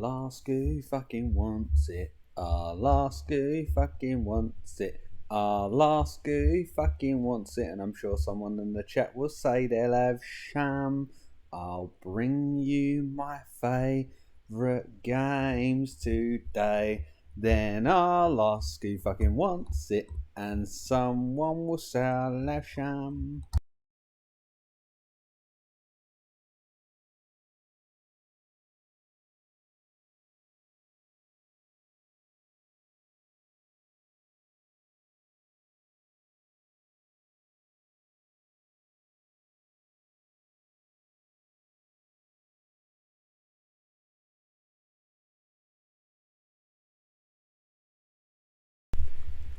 Alaska fucking wants it. Alaska fucking wants it. Alaska fucking wants it. And I'm sure someone in the chat will say they'll have sham. I'll bring you my favourite games today. Then Alaska fucking wants it. And someone will say I'll have sham.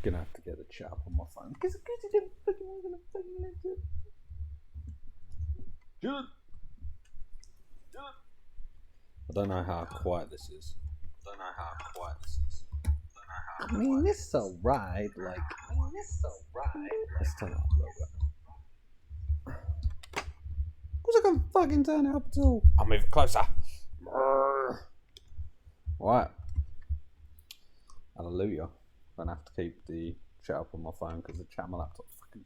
Gonna have to get the chat up on my phone because I didn't fucking want to fucking let it. I don't know how quiet this is. I mean, it's alright. Like, let's turn it up a little bit. Cause I can fucking turn it up at all. I'll move it closer. Right. Hallelujah. I'm gonna have to keep the chat up on my phone because the chat on my laptop fucking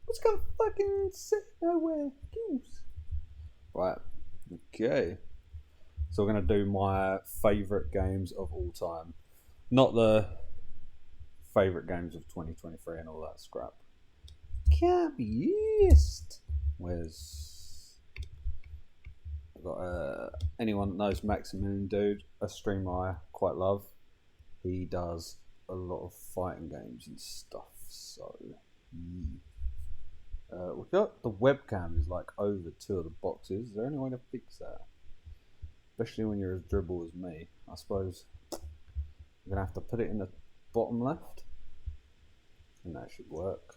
what's gonna fucking sit nowhere? Right, okay. So we're gonna do my favourite games of all time. Not the favourite games of 2023 and all that scrap. Can't be used. Where's I've got anyone that knows Maximilian Dude, a streamer I quite love. He does a lot of fighting games and stuff, so we've got the webcam is like over two of the boxes. Is there any way to fix that? Especially when you're as dribble as me. I suppose I'm gonna have to put it in the bottom left, and that should work.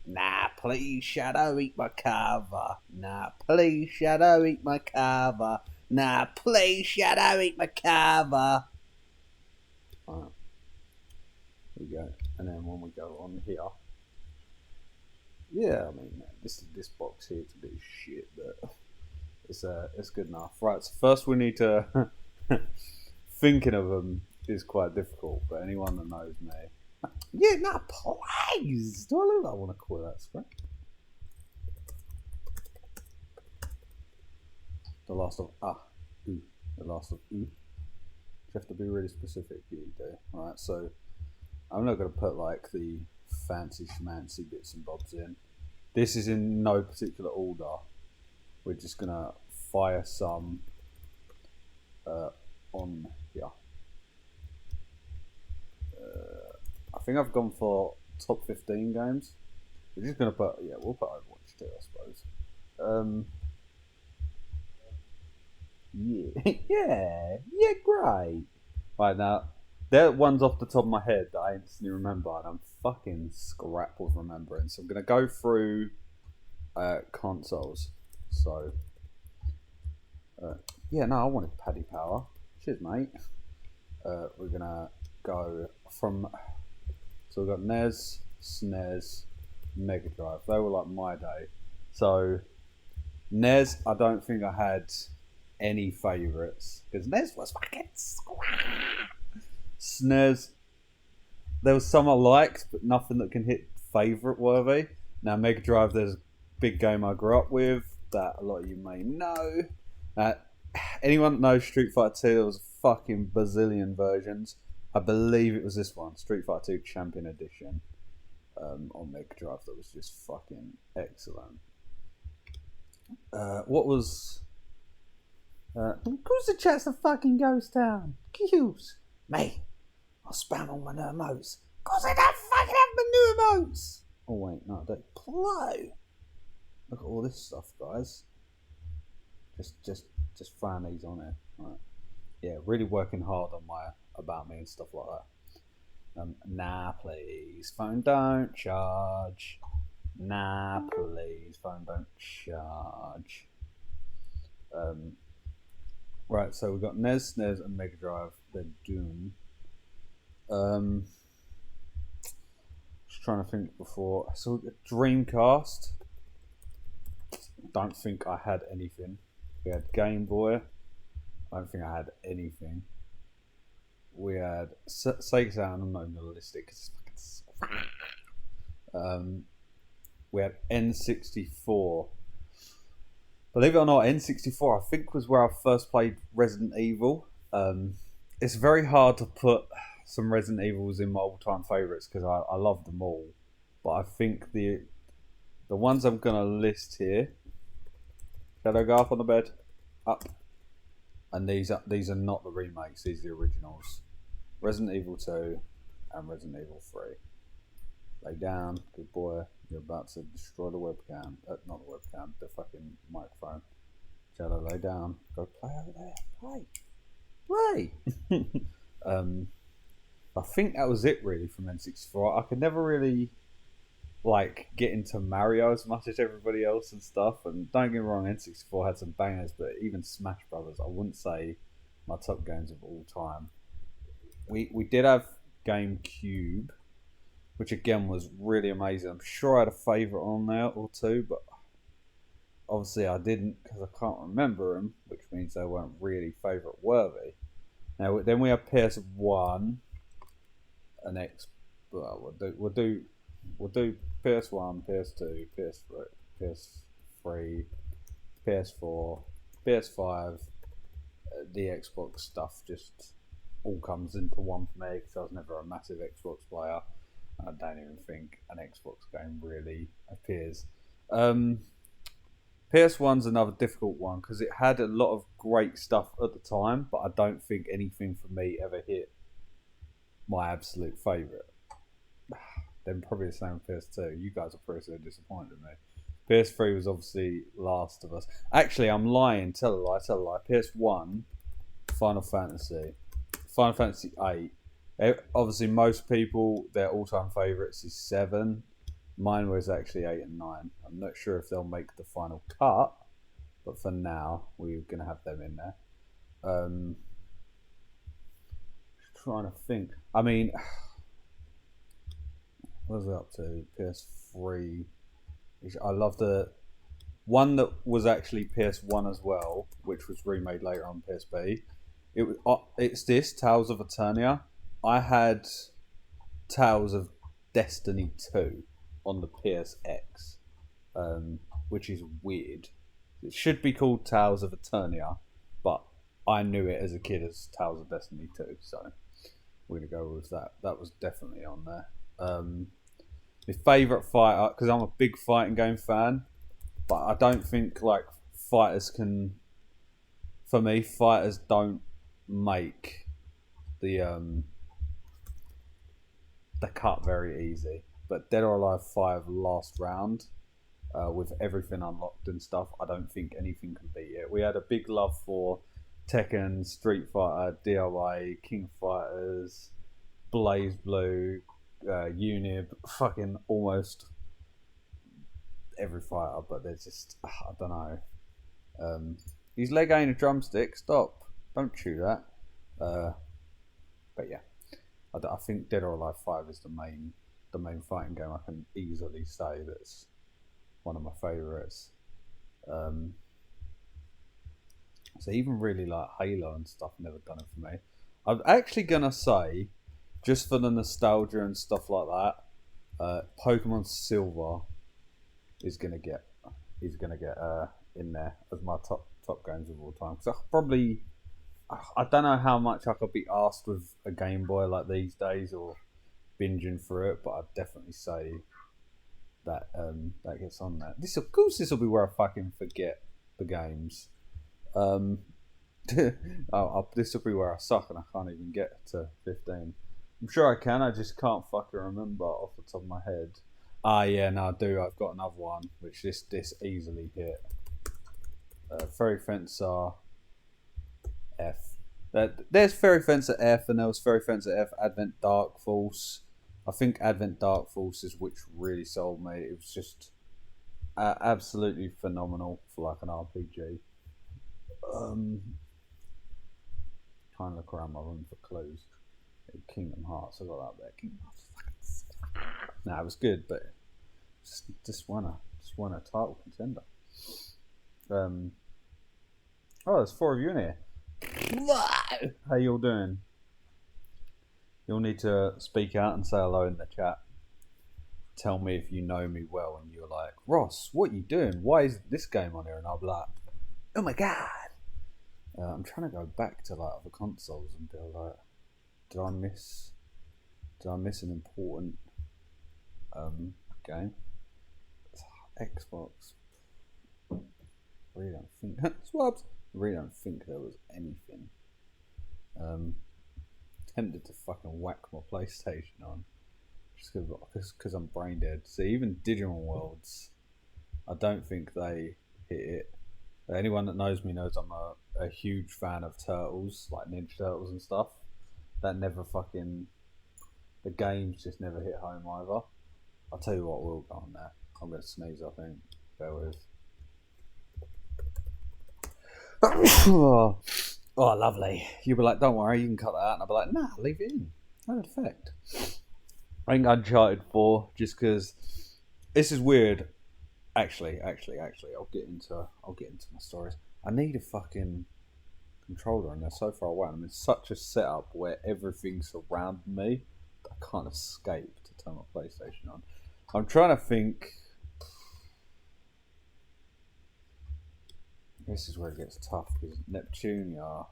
Nah, please, Shadow, eat my carver. Nah, please, Shadow, eat my carver. Nah, please, Shadow, eat my carver. Right. Here we go. And then when we go on here, yeah, I mean, this box here is a bit of shit, but it's good enough. Right, so first we need to thinking of them is quite difficult, but anyone that knows me. Yeah, no, please. Do I look like I want to call that scrap? The last of ooh. The last of ooh. You have to be really specific. You do. Alright, so I'm not going to put like the fancy schmancy bits and bobs in. This is in no particular order. We're just going to fire some on here. I think I've gone for top 15 games. We're just gonna put, yeah, we'll put Overwatch 2, I suppose. Yeah, great. Right, now, there one's off the top of my head that I instantly remember, and I'm fucking scrap with remembering. So I'm gonna go through consoles. So, yeah, no, I wanted Paddy Power. Cheers, mate. We're gonna go from. So we've got NES, SNES, Mega Drive. They were like my day. So NES, I don't think I had any favourites because NES was fucking SNES. There was some I liked, but nothing that can hit favourite worthy. Now Mega Drive, there's a big game I grew up with that a lot of you may know. Anyone that knows Street Fighter 2, there was a fucking bazillion versions. I believe it was this one, Street Fighter 2 Champion Edition, on Mega Drive. That was just fucking excellent. What was? Who's the chat's a fucking ghost town? Q's, mate. I'll spam all my new emotes. Cause I don't fucking have my new emotes. Oh wait, no, I don't. Play. Look at all this stuff, guys. Just throwing these on here. Right. Yeah, really working hard on my about me and stuff like that. Nah, please, phone don't charge. Nah, please, phone don't charge. Right, so we've got NES, SNES, and Mega Drive. They're Doom. Just trying to think before. So Dreamcast. don't think I had anything. We had Game Boy. I don't think I had anything. We had Sega Saturn. I'm not even gonna list it because it's fucking. We had N64. Believe it or not, N64 I think was where I first played Resident Evil. It's very hard to put some Resident Evils in my all-time favourites because I love them all. But I think the ones I'm gonna list here. Shadow, go up on the bed. Up. And these are not the remakes. These are the originals. Resident Evil 2 and Resident Evil 3. Lay down, good boy. You're about to destroy the webcam. Not the webcam, the fucking microphone. Shadow, lay down. Go play over there. Play. I think that was it really from N64. I could never really get into Mario as much as everybody else and stuff. And don't get me wrong, N64 had some bangers, but even Smash Brothers, I wouldn't say my top games of all time. We did have GameCube, which again was really amazing. I'm sure I had a favourite on there or two, but obviously I didn't because I can't remember them, which means they weren't really favourite worthy. Now then we have PS1 and X. Well, we'll do PS1, PS2, PS3, PS4, PS5. The Xbox stuff just all comes into one for me because I was never a massive Xbox player. I don't even think an Xbox game really appears. PS1's another difficult one because it had a lot of great stuff at the time, but I don't think anything for me ever hit my absolute favourite. Then probably the same with PS2. You guys are pretty so disappointed in me. PS3 was obviously Last of Us. Actually, I'm lying. Tell a lie. PS1, Final Fantasy 8. Obviously, most people, their all-time favourites is 7. Mine was actually 8 and 9. I'm not sure if they'll make the final cut, but for now, we're going to have them in there. Trying to think. I mean, what was it up to? PS3. I love the one that was actually PS1 as well, which was remade later on PSP. It's this Tales of Eternia. I had Tales of Destiny 2 on the PSX, which is weird. It should be called Tales of Eternia, but I knew it as a kid as Tales of Destiny 2, so we're going to go with that. That was definitely on there. My favourite fighter, because I'm a big fighting game fan, but I don't think fighters can. For me, fighters don't make the cut very easy. But Dead or Alive 5 last round, with everything unlocked and stuff, I don't think anything can beat it. We had a big love for Tekken, Street Fighter, DOA, King of Fighters, Blaze Blue, Unib, fucking almost every fighter, but they're just, I don't know. His leg ain't a drumstick, stop. Don't chew that. But yeah, I think Dead or Alive 5 is the main fighting game I can easily say that's one of my favourites. So even really Halo and stuff never done it for me. I'm actually gonna say, just for the nostalgia and stuff like that, Pokemon Silver is gonna get in there as my top games of all time. Because I don't know how much I could be asked with a Game Boy like these days or binging through it, but I'd definitely say that that gets on there. This will be where I fucking forget the games. This will be where I suck and I can't even get to 15. I'm sure I can, I just can't fucking remember off the top of my head. Yeah, no, I do. I've got another one, which this easily hit. Fairy Fencer F. There's Fairy Fencer F, and there was Fairy Fencer F Advent Dark Force. I think Advent Dark Force is which really sold me. It was just absolutely phenomenal for an RPG. Trying to look around my room for clues. Kingdom Hearts, I got that there. Kingdom Hearts. Nah, it was good, but just won a title contender. Oh, there's 4 of you in here. How you all doing? You'll need to speak out and say hello in the chat. Tell me if you know me well and you're like, Ross, what are you doing? Why is this game on here? And I'll be like, oh my god. I'm trying to go back to like other consoles and be like, did I miss an important game? Xbox. I really don't think Swabs. I really don't think there was anything. Tempted to fucking whack my PlayStation on just because I'm brain dead. See, even Digimon Worlds, I don't think they hit it. Anyone that knows me knows I'm a huge fan of Turtles, like Ninja Turtles and stuff. That never fucking, the games just never hit home either. I'll tell you what, we'll go on there. I'm going to sneeze, I think. Bear with. Oh, lovely. You'll be like, don't worry, you can cut that out. And I'll be like, nah, leave it in. No effect. I think Uncharted 4, just because this is weird. Actually, I'll get into my stories. I need a fucking controller, and they're so far away. I'm in such a setup where everything's around me that I can't escape to turn my PlayStation on. I'm trying to think. This is where it gets tough because Neptunia,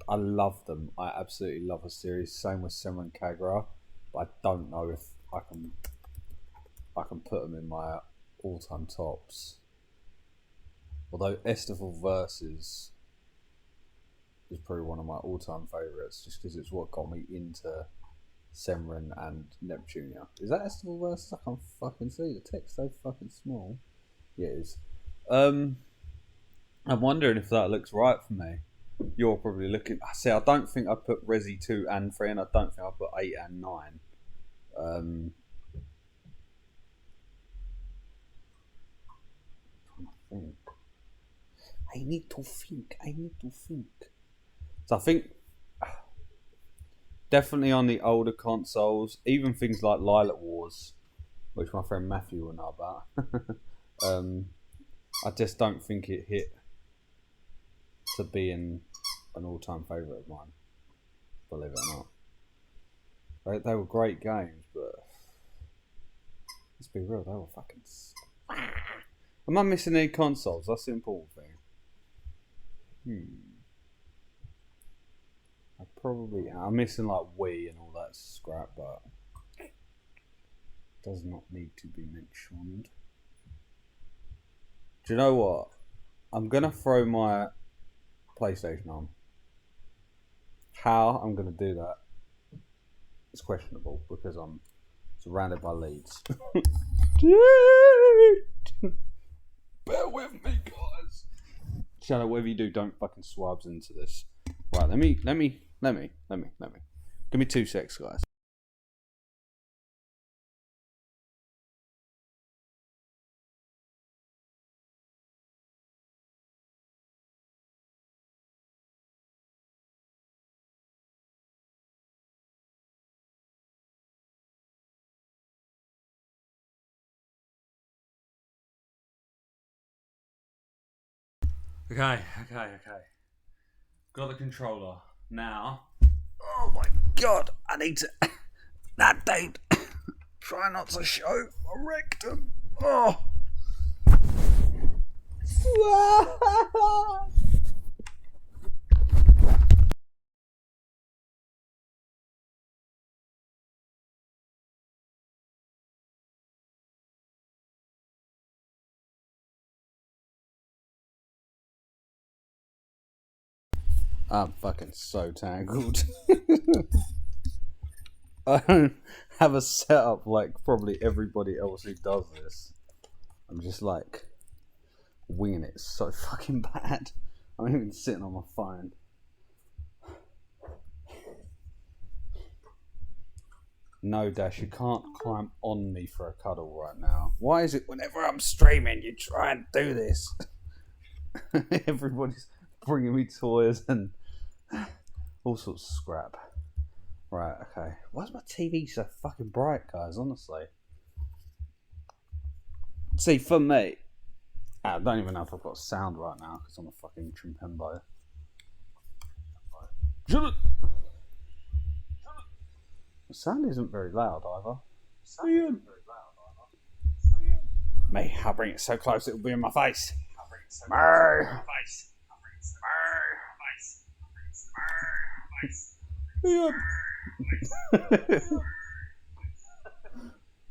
I love them. I absolutely love the series. Same with Senran Kagura, but I don't know if I can put them in my all-time tops. Although Estival Versus is probably one of my all-time favourites, just because it's what got me into Senran and Neptunia. Is that Estival Versus? I can't fucking see. The text so fucking small. Yeah, it is. I'm wondering if that looks right for me. You're probably looking. See, I don't think I put Resi 2 and 3, and I don't think I put 8 and 9. I need to think. So I think definitely on the older consoles, even things like Lilac Wars, which my friend Matthew will know about. I just don't think it hit to being an all-time favourite of mine, believe it or not. They were great games, but let's be real, they were fucking... Am I missing any consoles? That's the important thing. I probably am. I'm missing like Wii and all that scrap, but does not need to be mentioned. Do you know what? I'm gonna throw my PlayStation on. How I'm gonna do that is questionable because I'm surrounded by leads. Bear with me, guys. Shut up, whatever you do, don't fucking swabs into this. Right, let me. Give me 2 secs, guys. Okay. Got the controller. Now. Oh my god, I need to. That date. Try not to show my rectum. Oh. I'm fucking so tangled. I don't have a setup like probably everybody else who does this. I'm just like winging it so fucking bad. I'm even sitting on my phone. No, Dash, you can't climb on me for a cuddle right now. Why is it whenever I'm streaming you try and do this? Everybody's bringing me toys and all sorts of scrap. Right, okay. Why is my TV so fucking bright, guys? Honestly. See, for me, I don't even know if I've got sound right now because I'm a fucking chimpembo. The sound isn't very loud either. Mate, I'll bring it so close it'll be in my face.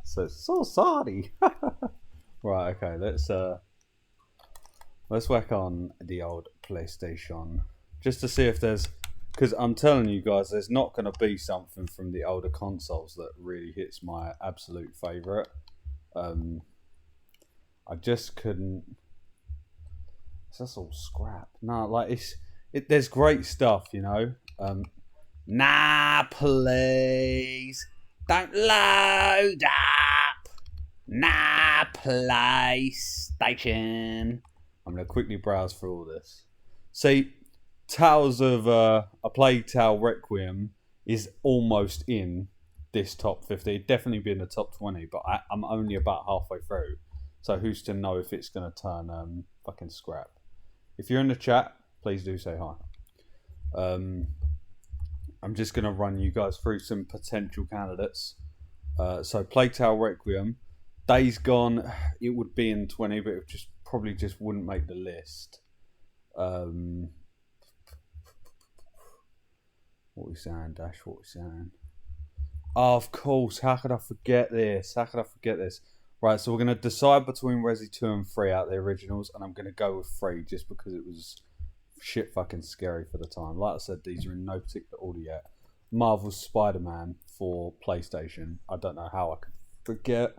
So sorry. Right, okay, let's work on the old PlayStation just to see if there's, because I'm telling you guys, there's not going to be something from the older consoles that really hits my absolute favourite. I just couldn't. It's just all scrap. No, like there's great stuff, you know. Nah, please don't load up. Nah, PlayStation. I'm gonna quickly browse through all this. See, Tales of A Plague Tale Requiem is almost in this top 50. It'd definitely be in the top 20, but I'm only about halfway through. So who's to know if it's gonna turn fucking scrap? If you're in the chat, please do say hi. I'm just gonna run you guys through some potential candidates. So Plague Tale Requiem, Days Gone, it would be in 20, but it probably just wouldn't make the list. What are we saying, Dash? What are we saying? Oh, of course. How could I forget this? Right, so we're going to decide between Resi 2 and 3 out of the originals, and I'm going to go with 3 just because it was shit fucking scary for the time. Like I said, these are in no particular order yet. Marvel's Spider-Man for PlayStation. I don't know how I could forget.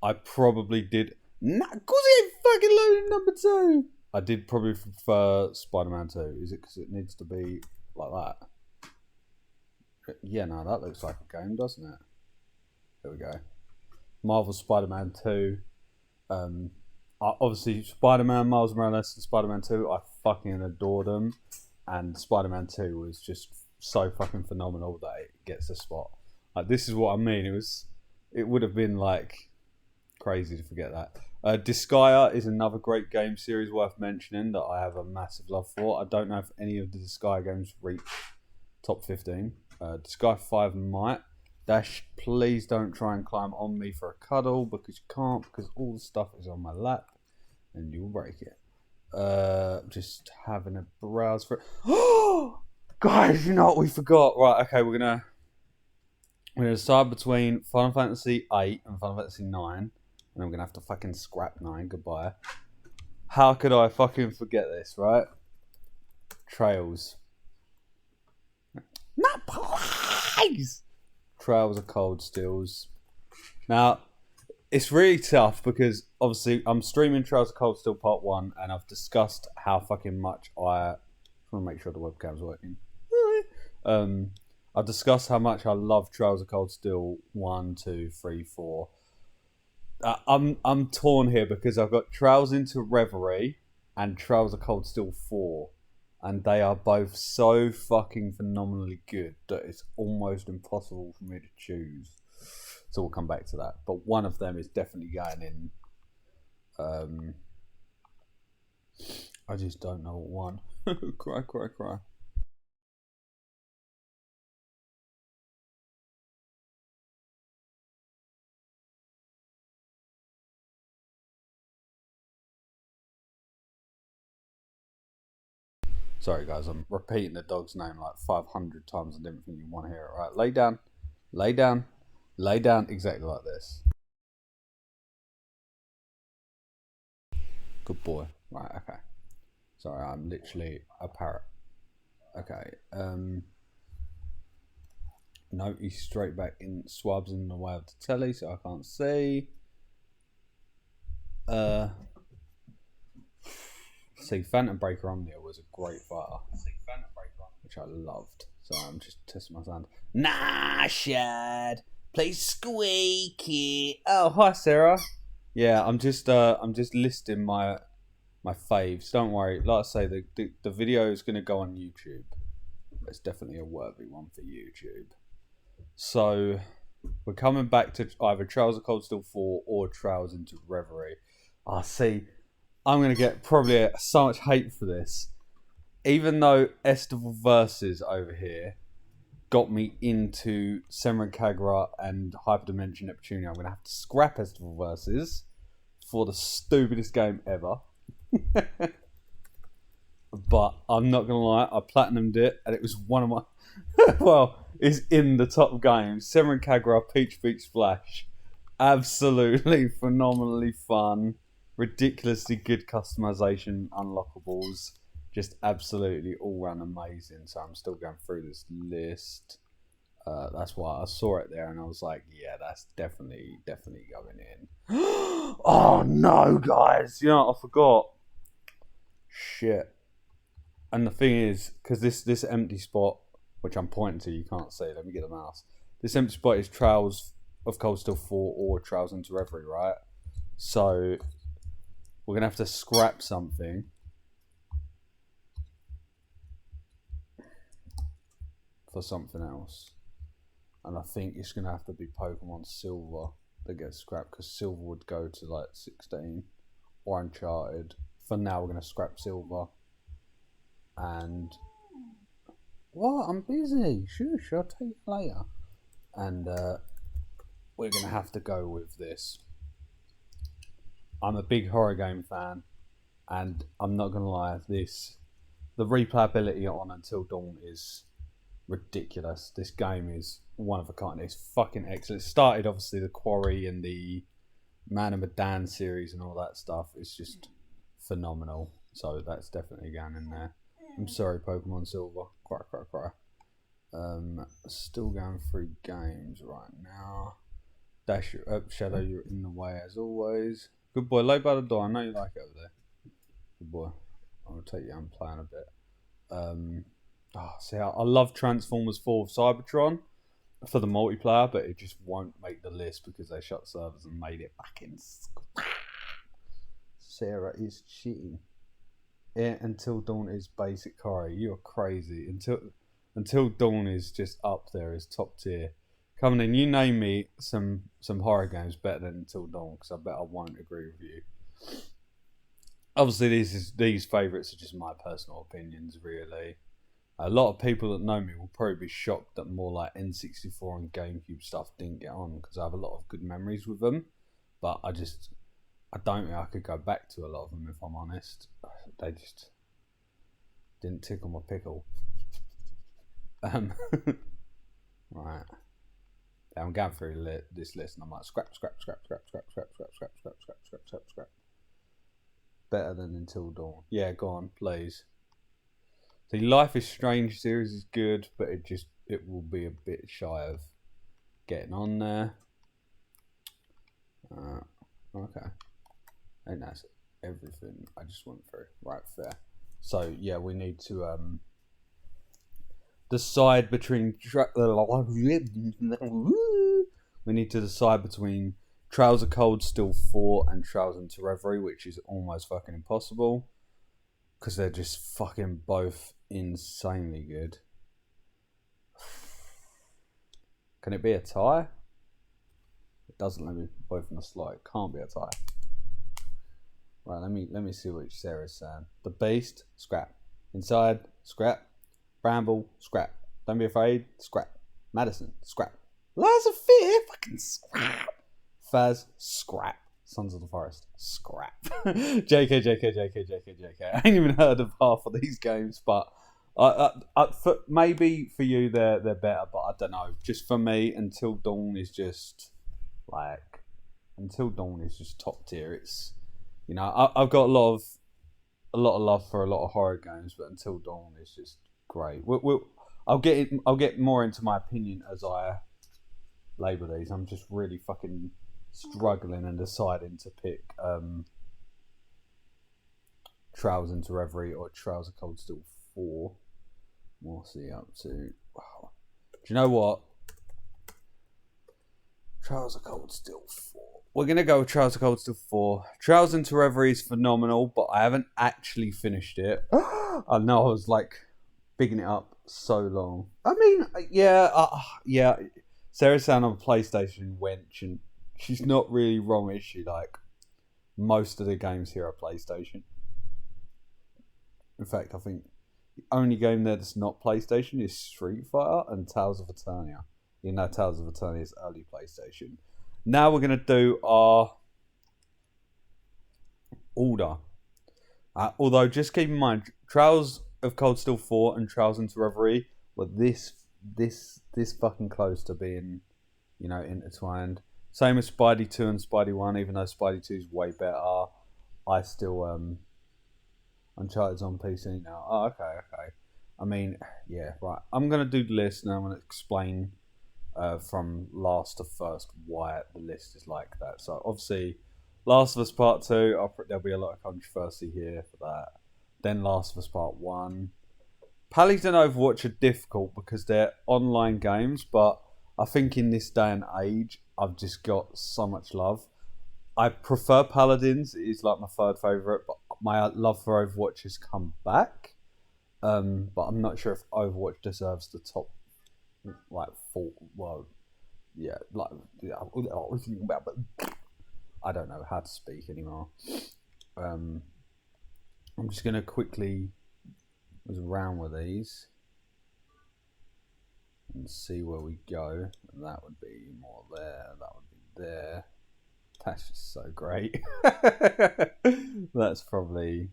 I probably did. Nah, cause it ain't fucking loaded number 2. I did probably prefer Spider-Man 2. Is it because it needs to be like that? Yeah, no, that looks like a game, doesn't it? There we go. Marvel's Spider-Man 2. Obviously, Spider-Man, Miles Morales, and Spider-Man 2, I fucking adore them. And Spider-Man 2 was just so fucking phenomenal that it gets a spot. Like, this is what I mean. It would have been like crazy to forget that. Disgaea is another great game series worth mentioning that I have a massive love for. I don't know if any of the Disgaea games reach top 15. Disgaea 5 might. Dash, please don't try and climb on me for a cuddle because you can't, because all the stuff is on my lap and you'll break it. Just having a browse for it. Oh, guys, you know what we forgot? Right, okay, we're gonna decide between Final Fantasy 8 and Final Fantasy 9, and I'm gonna have to fucking scrap 9. Goodbye. How could I fucking forget this? Right? Trails. Not please. Trails of Cold Steels. Now, it's really tough because obviously I'm streaming Trails of Cold Steel Part 1 and I've discussed how fucking much I want to make sure the webcam's working. I've discussed how much I love Trails of Cold Steel 1, 2, 3, 4. I'm torn here because I've got Trails into Reverie and Trails of Cold Steel 4. And they are both so fucking phenomenally good that it's almost impossible for me to choose. So we'll come back to that. But one of them is definitely going in. I just don't know what one. Cry. Sorry guys, I'm repeating the dog's name like 500 times. I didn't think you want to hear it. Right, lay down, exactly like this. Good boy. Right, okay. Sorry, I'm literally a parrot. Okay. No, he's straight back in. Swab's in the way of the telly, so I can't see. See, Phantom Breaker Omnia was a great fighter, which I loved. So I'm just testing my sound. Nah, Shad, play Squeaky. Oh, hi Sarah. Yeah, I'm just listing my faves. Don't worry. Like I say, the video is gonna go on YouTube. It's definitely a worthy one for YouTube. So we're coming back to either Trails of Cold Steel 4 or Trails into Reverie. I see. I'm going to get probably so much hate for this. Even though Estival Versus over here got me into Senran Kagura and Hyperdimension Neptunia, I'm going to have to scrap Estival Versus for the stupidest game ever. But I'm not going to lie, I platinumed it and it was one of my... well, it's in the top games. Senran Kagura Peach Beach Splash. Absolutely phenomenally fun. Ridiculously good customization, unlockables. Just absolutely all round amazing. So I'm still going through this list. That's why I saw it there and I was like, yeah, that's definitely going in. Oh no, guys! You know what, I forgot. Shit. And the thing is, because this empty spot, which I'm pointing to, you can't see. Let me get the mouse. This empty spot is Trails of Cold Steel 4 or Trails into Reverie, right? So we're gonna have to scrap something for something else, and I think it's gonna have to be Pokemon Silver that gets scrapped, because Silver would go to like 16 or Uncharted. For now, we're gonna scrap Silver. And what? I'm busy. Shush, I'll tell you later. And we're gonna have to go with this. I'm a big horror game fan, and I'm not gonna lie, the replayability on Until Dawn is ridiculous. This game is one of a kind. It's fucking excellent. It started obviously the Quarry and the Man of Medan series and all that stuff. It's just phenomenal. So that's definitely going in there. I'm sorry, Pokemon Silver. Cry, cry, cry. Still going through games right now. Dash up, Shadow, you're in the way as always. Good boy, lay by the door. I know you like it over there. Good boy. I'll take you and playing a bit. See, I love Transformers 4 with Cybertron for the multiplayer, but it just won't make the list because they shut servers and made it back in. Sarah is cheating. Yeah, Until Dawn is basic Corey. You're crazy. Until Dawn is just up there as top tier. Come in, you name me some horror games better than Until Dawn, because I bet I won't agree with you. Obviously, these favourites are just my personal opinions, really. A lot of people that know me will probably be shocked that more like N64 and GameCube stuff didn't get on, because I have a lot of good memories with them. But I don't think I could go back to a lot of them, if I'm honest. They just didn't tickle my pickle. Right. I'm going through this list and I'm like, scrap. Better than Until Dawn. Yeah, go on, please. The Life is Strange series is good, but it will be a bit shy of getting on there. Okay. And that's everything I just went through. Right, fair. So yeah, we need to decide between Trials of Cold Steel 4 and Trials into Reverie, which is almost fucking impossible because they're just fucking both insanely good. Can it be a tie? It doesn't let me both in the slot. It can't be a tie. Right, let me see what Sarah's saying. The Beast, scrap. Inside, scrap. Bramble, scrap. Don't Be Afraid, scrap. Madison, scrap. Lies of Fear, fucking scrap. Faz, scrap. Sons of the Forest, scrap. JK. I ain't even heard of half of these games, but maybe for you they're better, but I don't know. Just for me, Until Dawn is just top tier. It's, you know, I've got a lot of love for a lot of horror games, but Until Dawn is just great. I'll get more into my opinion as I label these. I'm just really fucking struggling and deciding to pick Trials into Reverie or Trials of Cold Steel 4. What's he up to? Wow. Do you know what? Trials of Cold Steel 4. We're going to go with Trials of Cold Steel 4. Trials into Reverie is phenomenal, but I haven't actually finished it. I know I was like bigging it up so long. I mean, yeah. Sarah's saying on PlayStation wench, and she's not really wrong, is she? Like, most of the games here are PlayStation. In fact, I think the only game there that's not PlayStation is Street Fighter and Tales of Eternia. You know, Tales of Eternia is early PlayStation. Now we're going to do our order. Although, just keep in mind, Trails of Cold Steel 4 and Trails into Reverie were this fucking close to being, you know, intertwined. Same as Spidey 2 and Spidey 1, even though Spidey 2 is way better. I still, Uncharted's on PC now. Oh, okay. I mean, yeah, right. I'm going to do the list and I'm going to explain from last to first why the list is like that. So, obviously, Last of Us Part 2, there'll be a lot of controversy here for that. Then Last of Us Part 1. Pallies and Overwatch are difficult because they're online games, but I think in this day and age, I've just got so much love. I prefer Paladins. It is like my third favourite, but my love for Overwatch has come back. But I'm not sure if Overwatch deserves the top, like, four. Well, yeah, like, I don't know how to speak anymore. I'm just going to quickly was around with these and see where we go. And that would be more there. That would be there. That's just so great. That's probably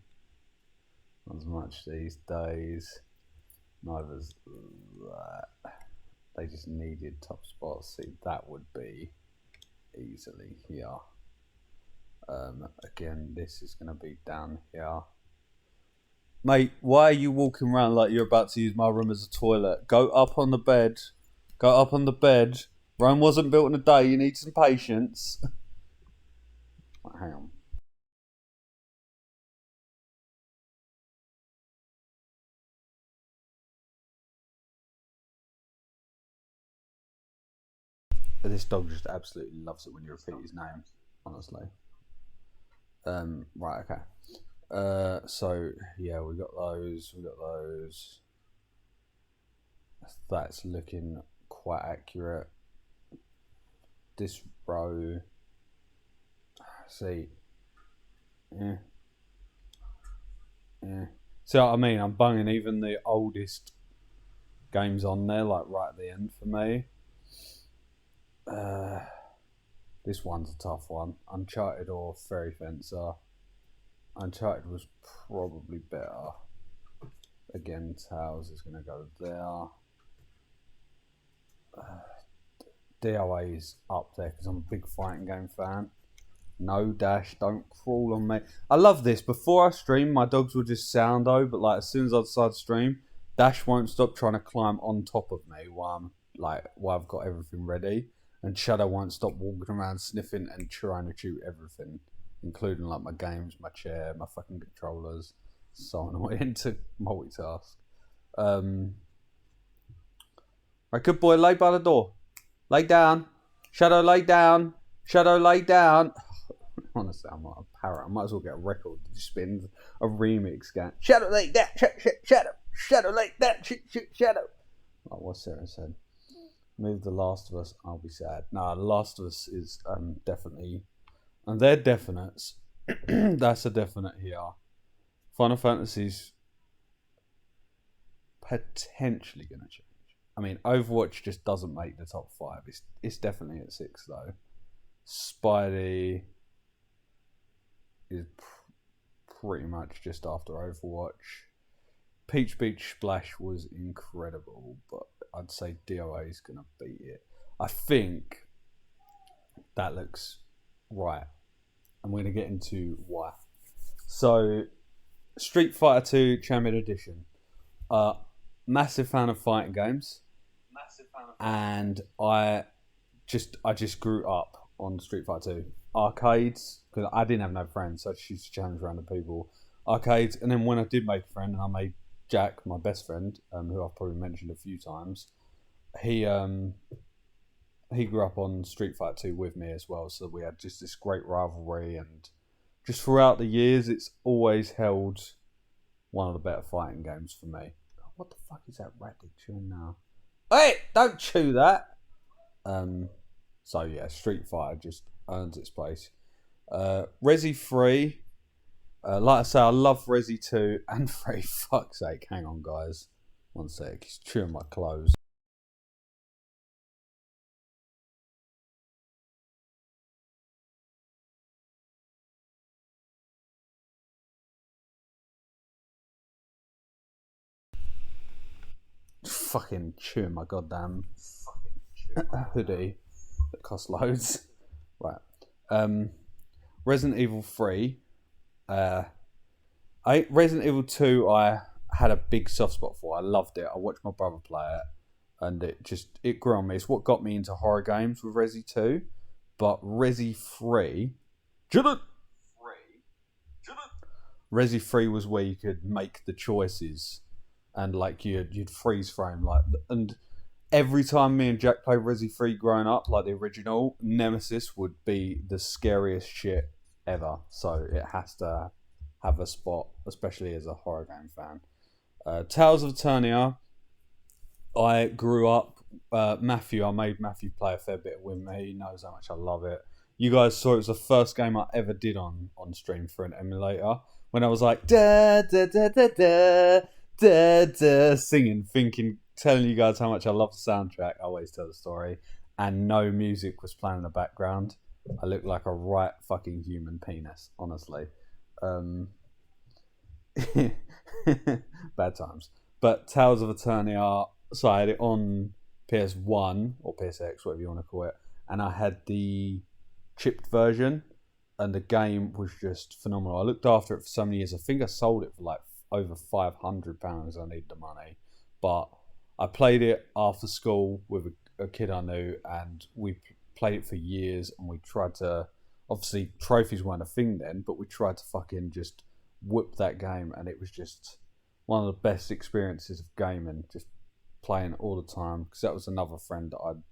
not as much these days. Neither's that. They just needed top spots. See, that would be easily here. Again, this is going to be down here. Mate, why are you walking around like you're about to use my room as a toilet? Go up on the bed. Go up on the bed. Rome wasn't built in a day. You need some patience. Hang on. This dog just absolutely loves it when you repeat his name, honestly. Right, okay. So yeah, we got those. That's looking quite accurate. This row. See. Yeah. See what I mean? I'm bunging even the oldest games on there, like right at the end for me. This one's a tough one. Uncharted or Fairy Fencer. Uncharted was probably better. Again, Tales is going to go there. DOA is up there because I'm a big fighting game fan. No, Dash, don't crawl on me. I love this. Before I stream, my dogs will just sound but like as soon as I decide to stream, Dash won't stop trying to climb on top of me while I've got everything ready. And Shadow won't stop walking around sniffing and trying to chew everything, including like my games, my chair, my fucking controllers. So annoying to multitask. Right, good boy, lay by the door. Lay down. Shadow, lay down. Shadow, lay down. Honestly, I'm like a parrot. I might as well get a record to spin a remix game. Shadow, lay down. Shadow. Shadow, lay down. Shadow. Oh, what's Sarah said? Move The Last of Us, I'll be sad. Nah, The Last of Us is definitely, and they're definites. That's a definite here. Final Fantasy's potentially going to change. I mean, Overwatch just doesn't make the top 5. It's definitely at 6 though. Spidey is pretty much just after Overwatch. Peach Beach Splash was incredible, but I'd say DOA is going to beat it. I think that looks right. I'm going to get into why. So, Street Fighter 2 Champion Edition. Massive fan of fighting games. And I just grew up on Street Fighter 2. Arcades, because I didn't have no friends, so I just used to challenge random people. Arcades, and then when I did make a friend, and I made Jack, my best friend, who I've probably mentioned a few times, he grew up on Street Fighter 2 with me as well, so we had just this great rivalry, and just throughout the years, it's always held one of the better fighting games for me. What the fuck is that rat chewing now? Hey, don't chew that! So yeah, Street Fighter just earns its place. Resi 3. Like I say, I love Resi 2 and 3. Fuck's sake. Hang on, guys. One sec. He's chewing my clothes. Fucking chewing my goddamn hoodie that costs loads. Right. Resident Evil 3. Resident Evil 2 I had a big soft spot for. I loved it. I watched my brother play it and it grew on me. It's what got me into horror games with Resi 2. But Resi 3 Resi 3 was where you could make the choices and like you'd freeze frame and every time me and Jack played Resi 3 growing up, like the original, Nemesis would be the scariest shit ever. So it has to have a spot, especially as a horror game fan. Tales of Eternia, I grew up, I made Matthew play a fair bit with me. He knows how much I love it. You guys saw it was the first game I ever did on stream for an emulator. When I was like, da da da da da da da, singing, telling you guys how much I love the soundtrack. I always tell the story. And no music was playing in the background. I looked like a right fucking human penis, honestly. Bad times. But Tales of Eternia, so I had it on PS1 or PSX, whatever you want to call it, and I had the chipped version, and the game was just phenomenal. I looked after it for so many years. I think I sold it for like over £500. I need the money, but I played it after school with a kid I knew, and we played it for years. And we tried to, obviously trophies weren't a thing then, but we tried to fucking just whip that game, and it was just one of the best experiences of gaming, just playing all the time, because that was another friend that I'd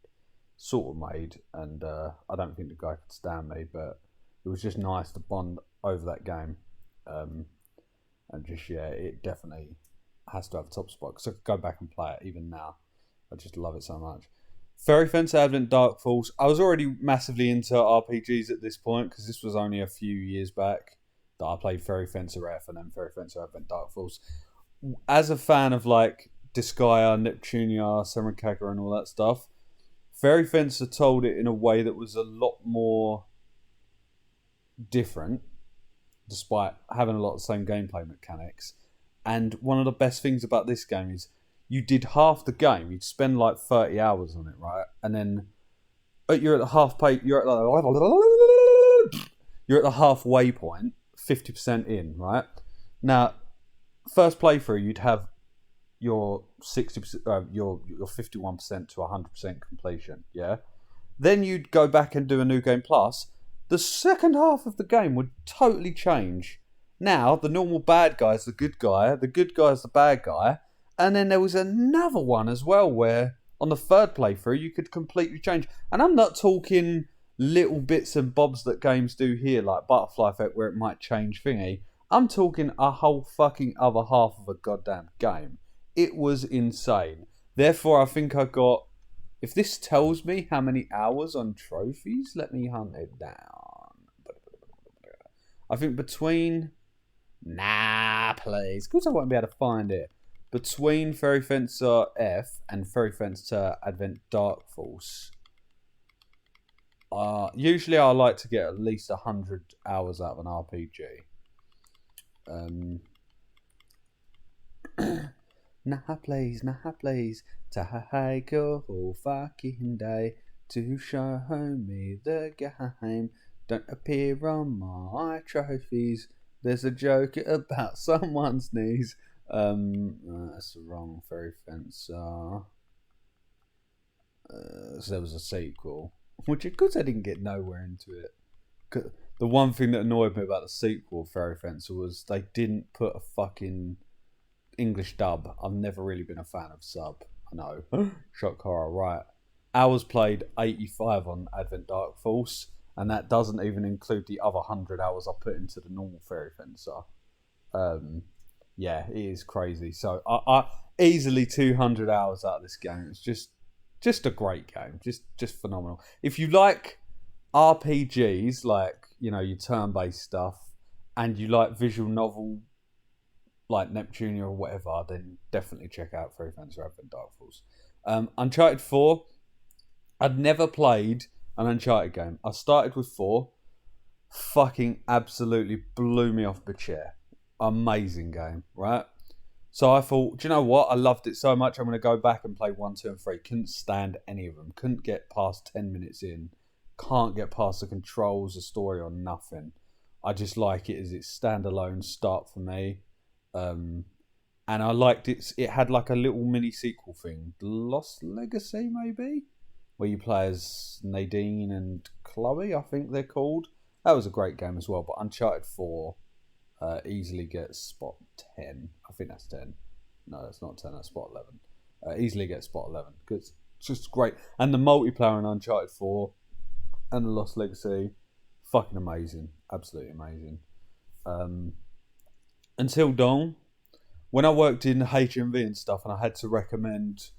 sort of made, and I don't think the guy could stand me, but it was just nice to bond over that game. And just, yeah, it definitely has to have a top spot, because I could go back and play it even now. I just love it so much. Fairy Fence Advent Dark Force. I was already massively into RPGs at this point, because this was only a few years back that I played Fairy Fencer F and then Fairy Fencer Advent Dark Force. As a fan of like Disgaea, Neptunia, Samurai and all that stuff, Fairy Fencer told it in a way that was a lot more different, despite having a lot of the same gameplay mechanics. And one of the best things about this game is you did half the game. You'd spend like 30 hours on it, right? And then you're at the halfway point, 50% in, right? Now, first playthrough, you'd have your 60%, your 51% to 100% completion, yeah? Then you'd go back and do a new game plus. The second half of the game would totally change. Now, the normal bad guy's the good guy's the bad guy, and then there was another one as well where on the third playthrough you could completely change. And I'm not talking little bits and bobs that games do here, like Butterfly Effect, where it might change thingy. I'm talking a whole fucking other half of a goddamn game. It was insane. Therefore, I think I got... If this tells me how many hours on trophies, let me hunt it down. I think between... Nah, please. Of course I won't be able to find it. Between Fairy Fencer F and Fairy Fencer Advent Dark Force, usually I like to get at least 100 hours out of an RPG. Nah, please, take your whole fucking day to show me the game. Don't appear on my trophies. There's a joke about someone's knees. That's the wrong Fairy Fencer. So there was a sequel, which of course I didn't get nowhere into it. The one thing that annoyed me about the sequel of Fairy Fencer was they didn't put a fucking English dub. I've never really been a fan of sub. I know. Shock horror, right. Hours played 85 on Advent Dark Force, and that doesn't even include the other 100 hours I put into the normal Fairy Fencer. Yeah, it is crazy. So I easily 200 hours out of this game. It's just a great game. Just phenomenal. If you like RPGs, like you know, your turn-based stuff, and you like visual novel like Neptunia or whatever, then definitely check out Three Fantasy Advent Dark Falls. Uncharted 4, I'd never played an Uncharted game. I started with 4, fucking absolutely blew me off the chair. Amazing game, right? So I thought, do you know what? I loved it so much, I'm going to go back and play 1, 2, and 3. Couldn't stand any of them. Couldn't get past 10 minutes in. Can't get past the controls, the story, or nothing. I just like it as its standalone start for me. And I liked it. It had like a little mini sequel thing. Lost Legacy, maybe? Where you play as Nadine and Chloe, I think they're called. That was a great game as well. But Uncharted 4... easily gets spot 10. I think that's 10. No, that's not 10. That's spot 11. Easily gets spot 11 because it's just great. And the multiplayer in Uncharted 4 and the Lost Legacy, fucking amazing. Absolutely amazing. Until Dawn, when I worked in HMV and stuff, and I had to recommend,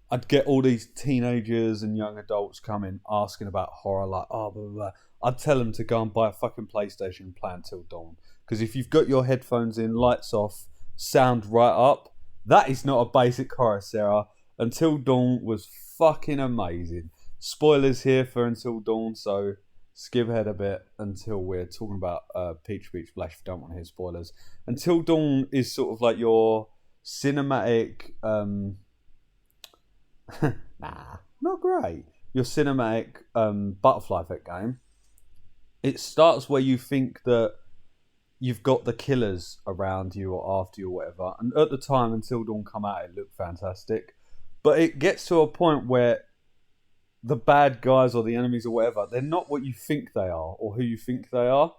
I'd get all these teenagers and young adults coming asking about horror, like, oh, blah, blah, blah. I'd tell them to go and buy a fucking PlayStation and play Until Dawn. Because if you've got your headphones in, lights off, sound right up, that is not a basic horror, Sarah. Until Dawn was fucking amazing. Spoilers here for Until Dawn, so skip ahead a bit until we're talking about Peach Beach Splash if you don't want to hear spoilers. Until Dawn is sort of like your cinematic... nah, not great. Your cinematic butterfly effect game. It starts where you think that you've got the killers around you or after you or whatever. And at the time, Until Dawn come out, it looked fantastic. But it gets to a point where the bad guys or the enemies or whatever, they're not what you think they are or who you think they are.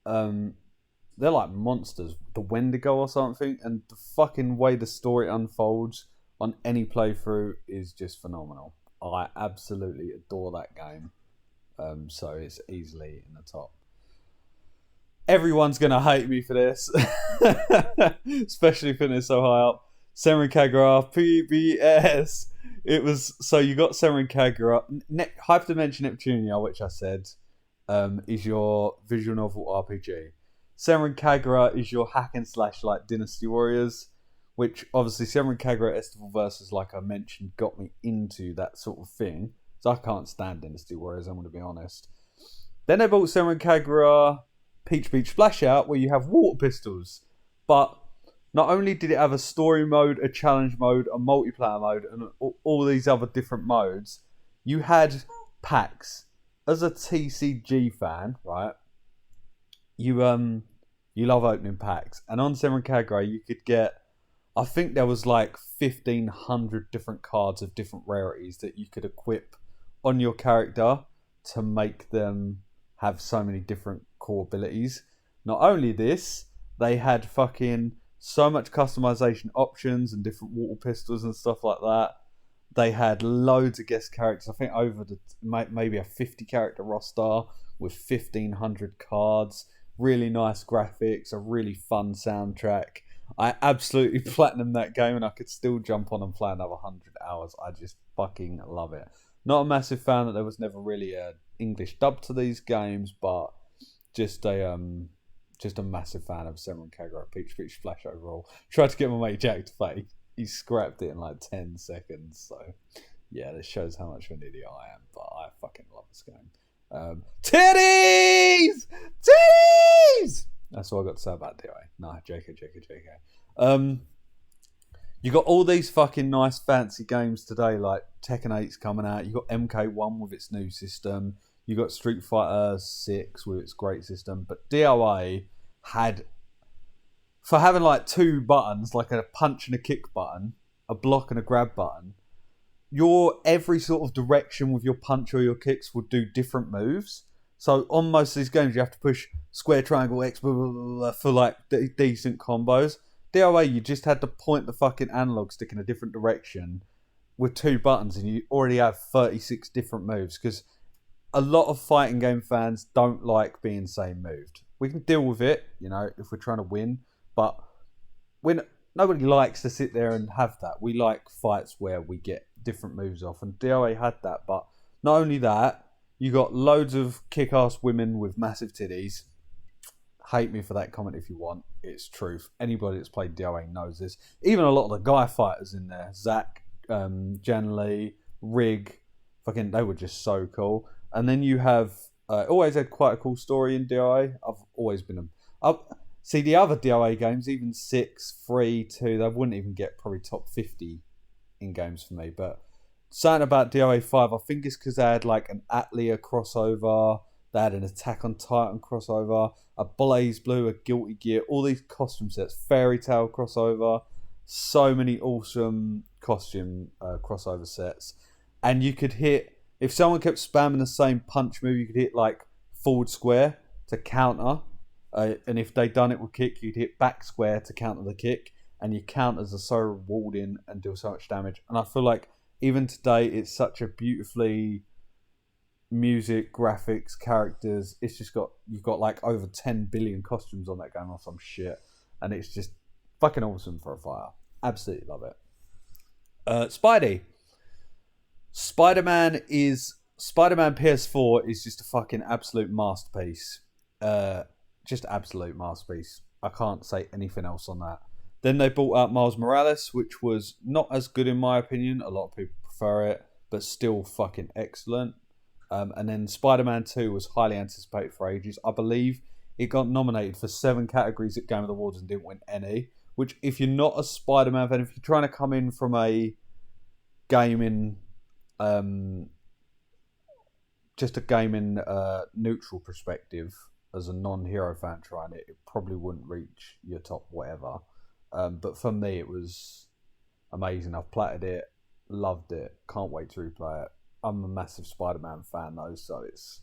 They're like monsters, the Wendigo or something. And the fucking way the story unfolds on any playthrough is just phenomenal. I absolutely adore that game. So it's easily in the top. Everyone's going to hate me for this. Especially putting it so high up. Senran Kagura, PBS. It was, so you got Senran Kagura. Hyperdimension Neptunia, which I said, is your visual novel RPG. Senran Kagura is your hack and slash like Dynasty Warriors, which obviously Senran Kagura Estival Versus, like I mentioned, got me into that sort of thing. So I can't stand Dynasty Warriors, I'm going to be honest. Then they bought Senran Kagura Peach Beach Splash out, where you have water pistols. But not only did it have a story mode, a challenge mode, a multiplayer mode, and all these other different modes, you had packs. As a TCG fan, right, you love opening packs. And on Senran Kagura, you could get, I think there was like 1,500 different cards of different rarities that you could equip on your character to make them have so many different core abilities. Not only this, they had fucking so much customization options and different water pistols and stuff like that. They had loads of guest characters. I think over maybe a 50 character roster with 1,500 cards. Really nice graphics, a really fun soundtrack. I absolutely platinumed that game and I could still jump on and play another 100 hours. I just fucking love it. Not a massive fan that there was never really an English dub to these games, but just a massive fan of Senran Kagura Peach Beach Splash overall. Tried to get my mate Jack to play. He scrapped it in like 10 seconds. So yeah, this shows how much of an idiot I am, but I fucking love this game. Titties! Titties! That's all I got to say about it anyway. Nah, JK. You got all these fucking nice fancy games today, like Tekken 8's coming out. You got MK1 with its new system. You got Street Fighter 6 with its great system. But DOA had, for having like two buttons, like a punch and a kick button, a block and a grab button, your every sort of direction with your punch or your kicks would do different moves. So on most of these games, you have to push square, triangle, X, blah, blah, blah, for like decent combos. DOA, you just had to point the fucking analog stick in a different direction with two buttons and you already have 36 different moves, because a lot of fighting game fans don't like being same moved. We can deal with it, you know, if we're trying to win, but nobody likes to sit there and have that. We like fights where we get different moves off, and DOA had that. But not only that, You got loads of kick-ass women with massive titties. Hate me for that comment if you want. It's truth. Anybody that's played DOA knows this. Even a lot of the guy fighters in there, Zach, Jan Lee, Rig, fucking, they were just so cool. And then you have always had quite a cool story in DOA. I've always been see the other DOA games, even 6, 3, 2, they wouldn't even get probably top 50 in games for me. But something about DOA 5, I think it's because they had like an Atlia crossover, they had an Attack on Titan crossover, a Blaze Blue, a Guilty Gear, all these costume sets, Fairy Tail crossover, so many awesome costume crossover sets. And you could hit, if someone kept spamming the same punch move, you could hit like forward square to counter. And if they done it with kick, you'd hit back square to counter the kick. And your counters are so rewarding and do so much damage. And I feel like even today, it's such a beautifully music, graphics, characters. It's just you've got like over 10 billion costumes on that game or some shit. And it's just fucking awesome for a fighter. Absolutely love it. Spidey. Spider-Man PS4 is just a fucking absolute masterpiece. Just absolute masterpiece. I can't say anything else on that. Then they brought out Miles Morales, which was not as good in my opinion. A lot of people prefer it, but still fucking excellent. And then Spider-Man 2 was highly anticipated for ages. I believe it got nominated for 7 categories at Game of the Awards and didn't win any. Which, if you're not a Spider-Man fan, if you're trying to come in from a gaming, just a gaming neutral perspective, as a non-hero fan trying it probably wouldn't reach your top whatever. But for me, it was amazing. I've platted it, loved it, can't wait to replay it. I'm a massive Spider-Man fan though, so it's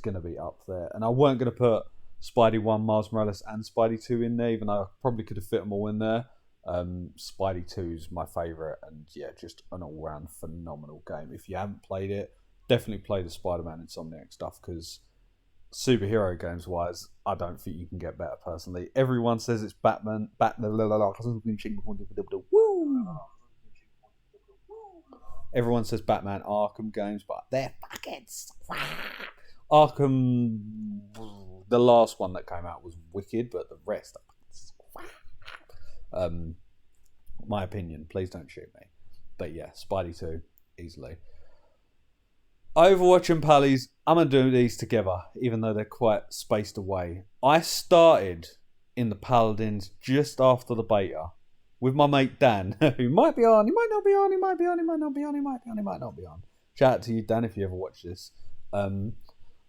going to be up there. And I weren't going to put Spidey 1, Miles Morales and Spidey 2 in there, even though I probably could have fit them all in there. Spidey 2 is my favourite, and yeah, just an all-round phenomenal game. If you haven't played it, definitely play the Spider-Man Insomniac stuff, because superhero games wise, I don't think you can get better personally. Everyone says it's Batman. Everyone says Batman Arkham games, but they're fucking Arkham, the last one that came out was wicked, but the rest my opinion, please don't shoot me. But yeah, Spidey 2, easily. Overwatch and Pallies, I'm going to do these together, even though they're quite spaced away. I started in the Paladins just after the beta with my mate Dan, who might be on, he might not be on, he might be on, he might not be on, he might be on, he might not be on. Shout out to you, Dan, if you ever watch this.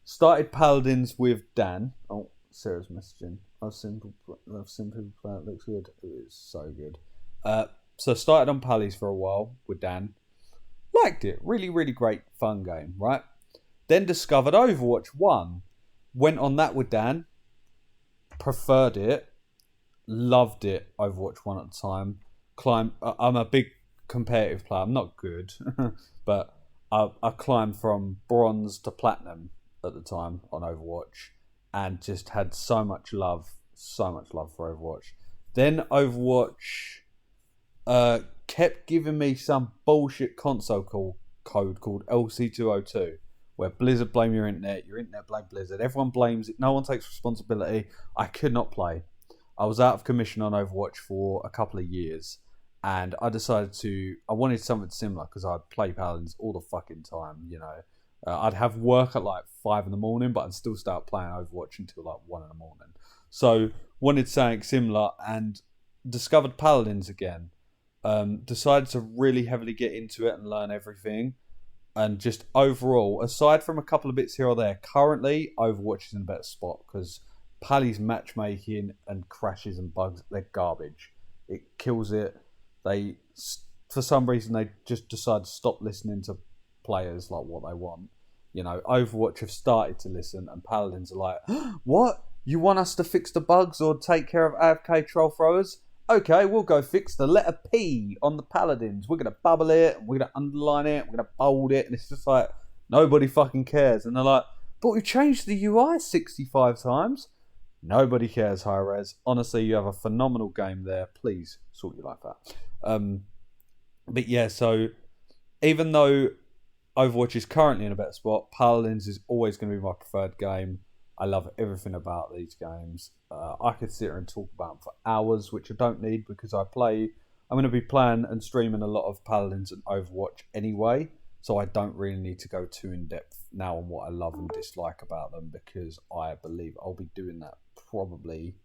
Started Paladins with Dan. Oh, Sarah's messaging. I've seen people play it, looks good. It is so good. So started on Pallies for a while with Dan. Liked it. Really, really great, fun game, right? Then discovered Overwatch 1. Went on that with Dan. Preferred it. Loved it. Overwatch 1 at the time. I'm a big competitive player. I'm not good. But I climbed from bronze to platinum at the time on Overwatch. And just had so much love for Overwatch. Then Overwatch kept giving me some bullshit console code called LC202, where Blizzard blame your internet blame Blizzard, everyone blames it, no one takes responsibility. I could not play. I was out of commission on Overwatch for a couple of years, and I decided I wanted something similar, because I'd play Paladins all the fucking time, you know. I'd have work at like 5 in the morning, but I'd still start playing Overwatch until like 1 in the morning. So wanted something similar and discovered Paladins again. Decided to really heavily get into it and learn everything. And just overall, aside from a couple of bits here or there, currently Overwatch is in a better spot, because Pally's matchmaking and crashes and bugs, they're garbage. It kills it. For some reason, they just decide to stop listening to players like what they want. You know, Overwatch have started to listen, and Paladins are like, what? You want us to fix the bugs or take care of AFK troll throwers? Okay, we'll go fix the letter P on the Paladins. We're going to bubble it, we're going to underline it, we're going to bold it, and it's just like, nobody fucking cares. And they're like, but we changed the UI 65 times. Nobody cares, Hi-Rez. Honestly, you have a phenomenal game there. Please sort your life out. But yeah, so even though Overwatch is currently in a better spot. Paladins is always going to be my preferred game. I love everything about these games. I could sit here and talk about them for hours, which I don't need because I'm going to be playing and streaming a lot of Paladins and Overwatch anyway. So I don't really need to go too in depth now on what I love and dislike about them, because I believe I'll be doing that probably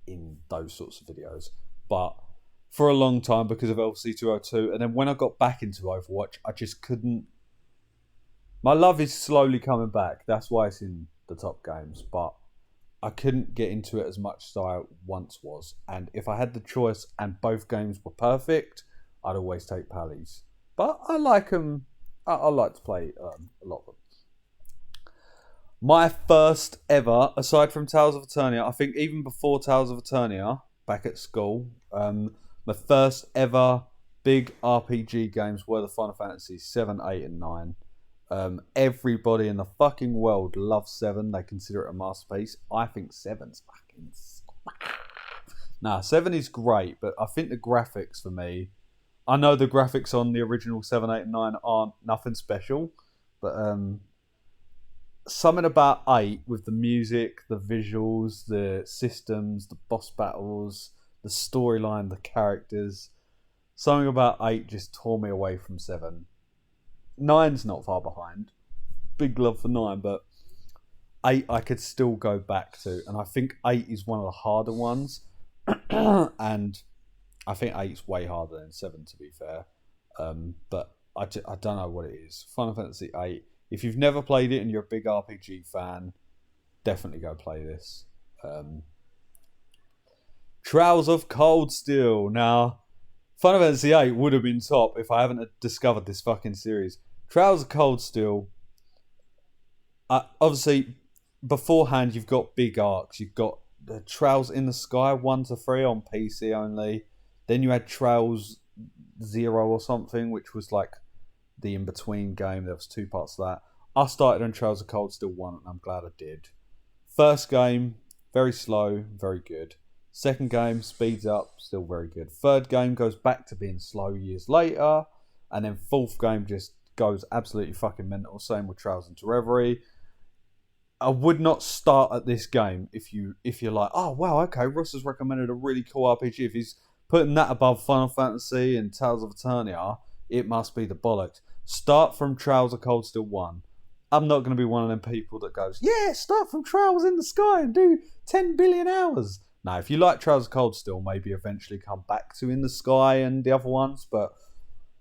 in those sorts of videos. But for a long time, because of LC202, and then when I got back into Overwatch, I just couldn't. My love is slowly coming back. That's why it's in the top games, but I couldn't get into it as much as I once was. And if I had the choice and both games were perfect, I'd always take Pallies. But I like them. I like to play a lot of them. My first ever, aside from Tales of Eternia, I think even before Tales of Eternia, back at school, my first ever big RPG games were the Final Fantasy 7, 8 and 9. Everybody in the fucking world loves 7. They consider it a masterpiece. I think 7's fucking... Nah, 7 is great, but I think the graphics for me... I know the graphics on the original 7, 8 and 9 aren't nothing special, but something about 8 with the music, the visuals, the systems, the boss battles, the storyline, the characters... Something about 8 just tore me away from 7. 9's not far behind. Big love for 9, but 8 I could still go back to. And I think 8 is one of the harder ones. And I think 8's way harder than 7, to be fair. But I don't know what it is. Final Fantasy 8. If you've never played it and you're a big RPG fan, definitely go play this. Trials of Cold Steel. Now, Final Fantasy 8 would have been top if I haven't discovered this fucking series. Trials of Cold Steel. Obviously, beforehand, you've got big arcs. You've got the Trials in the Sky 1 to 3 on PC only. Then you had Trials 0 or something, which was like the in-between game. There was 2 parts of that. I started on Trials of Cold Steel 1, and I'm glad I did. First game, very slow, very good. Second game, speeds up, still very good. Third game goes back to being slow years later. And then fourth game just goes absolutely fucking mental. Same with Trials into Reverie. I would not start at this game if you're like, oh wow, okay, Ross has recommended a really cool RPG. If he's putting that above Final Fantasy and Tales of Eternia, it must be the bollocks. Start from Trials of Cold Steel 1. I'm not going to be one of them people that goes, yeah, start from Trials in the Sky and do 10 billion hours. Now, if you like Trials of Cold Steel, maybe eventually come back to In the Sky and the other ones, but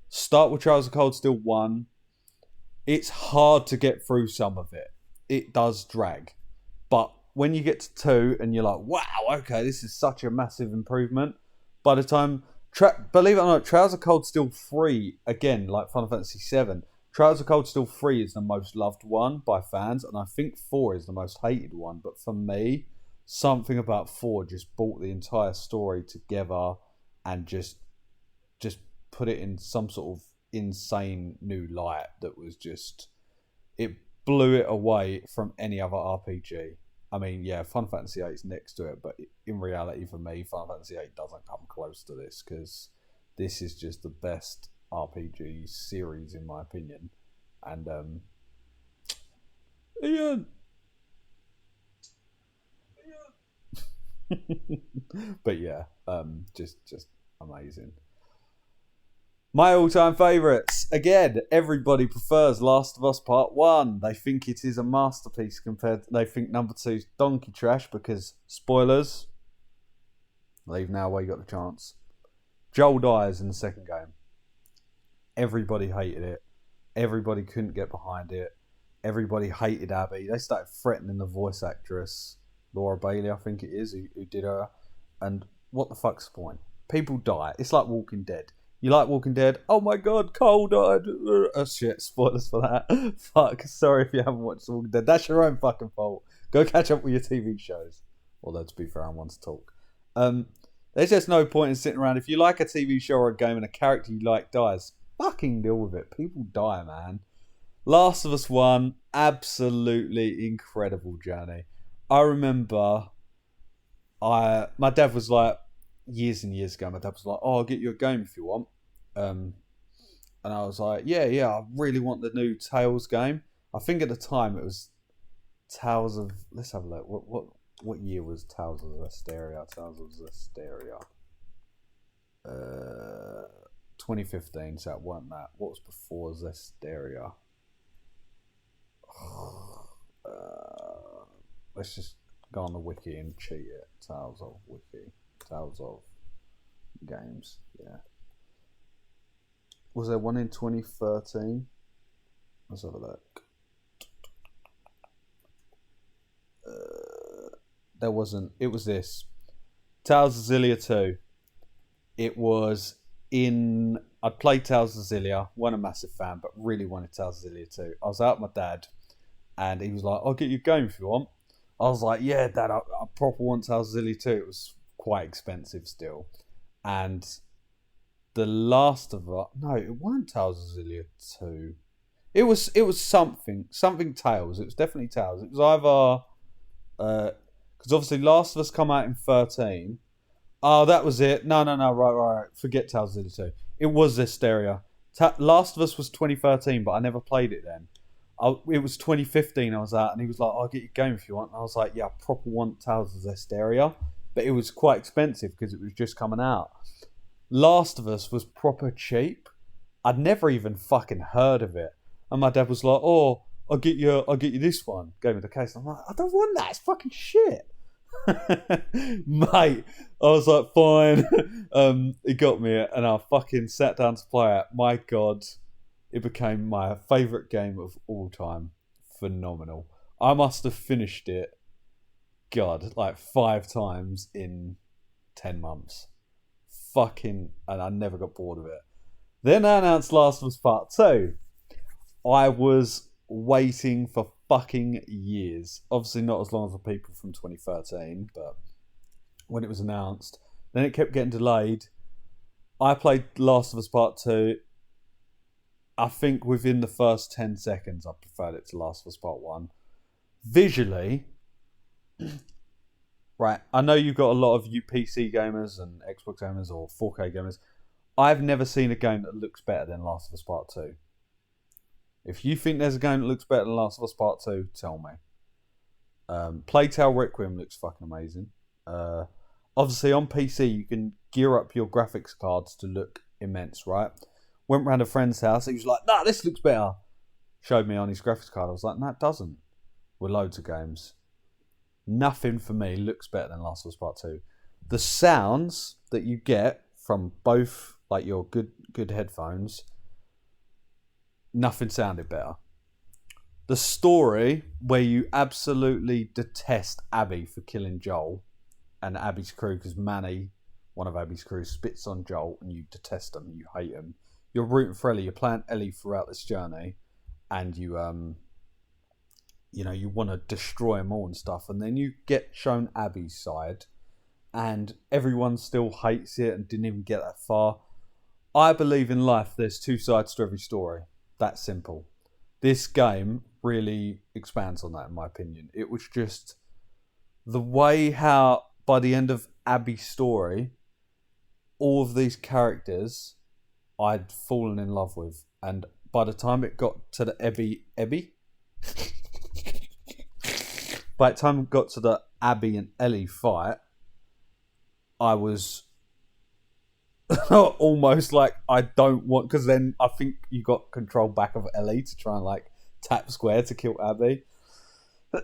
start with Trials of Cold Steel 1. It's hard to get through some of it. It does drag. But when you get to 2 and you're like, wow, okay, this is such a massive improvement. By the time, believe it or not, Trials of Cold Steel 3, again, like Final Fantasy 7, Trials of Cold Steel 3 is the most loved one by fans, and I think 4 is the most hated one. But for me, something about 4 just brought the entire story together and just put it in some sort of insane new light that was just... It blew it away from any other RPG. I mean, yeah, Final Fantasy 8 is next to it, but in reality for me, Final Fantasy 8 doesn't come close to this, because this is just the best RPG series in my opinion. And yeah. But yeah, just amazing. My all-time favourites. Again, everybody prefers Last of Us Part 1. They think it is a masterpiece they think number 2 is donkey trash because, spoilers, leave now while you got the chance. Joel dies in the second game. Everybody hated it. Everybody couldn't get behind it. Everybody hated Abby. They started threatening the voice actress, Laura Bailey, I think it is, who did her. And what the fuck's the point? People die. It's like Walking Dead. You like Walking Dead? Oh my god, Cole died. Oh shit, spoilers for that. Fuck, sorry if you haven't watched Walking Dead. That's your own fucking fault. Go catch up with your TV shows. Although, to be fair, I want to talk. There's just no point in sitting around. If you like a TV show or a game and a character you like dies, fucking deal with it. People die, man. Last of Us 1, absolutely incredible journey. I remember my dad was like, years and years ago, my dad was like, oh, I'll get you a game if you want. and I was like, yeah, I really want the new Tales game. I think at the time it was Tales of. Let's have a look. What year was Tales of Zestiria? Tales of Zestiria. 2015. So it wasn't that. What was before Zestiria? Let's just go on the wiki and cheat it. Tales of wiki. Tales of games. Yeah. Was there one in 2013? Let's have a look. There wasn't. It was this. Tales of Zestiria 2. It was in... I'd played Tales of Zestiria. Wasn't a massive fan, but really wanted Tales of Zestiria 2. I was out with my dad, and he was like, I'll get you a game if you want. I was like, yeah, Dad, I proper want Tales of Zestiria 2. It was quite expensive still. And The Last of Us... No, it wasn't Tales of Zestiria 2. It was something Tales. It was definitely Tales. It was either... Because obviously Last of Us come out in 13. Oh, that was it. No. Right. Forget Tales of Zestiria 2. It was Zestiria. Last of Us was 2013, but I never played it then. It was 2015 I was out, and he was like, I'll get you a game if you want. And I was like, yeah, I proper want Tales of Zestiria. But it was quite expensive because it was just coming out. Last of Us was proper cheap. I'd never even fucking heard of it. And my dad was like, oh, I'll get you this one. Gave me the case. I'm like, I don't want that. It's fucking shit. Mate, I was like, fine. He got me it, and I fucking sat down to play it. My God, it became my favourite game of all time. Phenomenal. I must have finished it, God, like 5 times in 10 months. And I never got bored of it. Then I announced Last of Us Part 2. I was waiting for fucking years. Obviously not as long as the people from 2013, but when it was announced, then it kept getting delayed. I played Last of Us Part 2. I think within the first 10 seconds I preferred it to Last of Us Part 1. Visually, right, I know you've got a lot of you PC gamers and Xbox gamers or 4K gamers. I've never seen a game that looks better than Last of Us Part 2. If you think there's a game that looks better than Last of Us Part 2, tell me. Plague Tale Requiem looks fucking amazing. Obviously, on PC, you can gear up your graphics cards to look immense, right? Went round a friend's house. He was like, nah, this looks better. Showed me on his graphics card. I was like, no, it doesn't. With loads of games. Nothing for me looks better than Last of Us Part 2. The sounds that you get from both, like your good headphones... Nothing sounded better. The story where you absolutely detest Abby for killing Joel and Abby's crew, because Manny, one of Abby's crew, spits on Joel and you detest him, you hate him. You're rooting for Ellie, you're playing Ellie throughout this journey, and you want to destroy them all and stuff, and then you get shown Abby's side and everyone still hates it and didn't even get that far. I believe in life there's 2 sides to every story. That simple. This game really expands on that, in my opinion. It was just the way how, by the end of Abby's story, all of these characters I'd fallen in love with. And by the time it got to the by the time it got to the Abby and Ellie fight, I was... almost like I don't want, because then I think you got control back of Ellie to try and like tap square to kill Abby.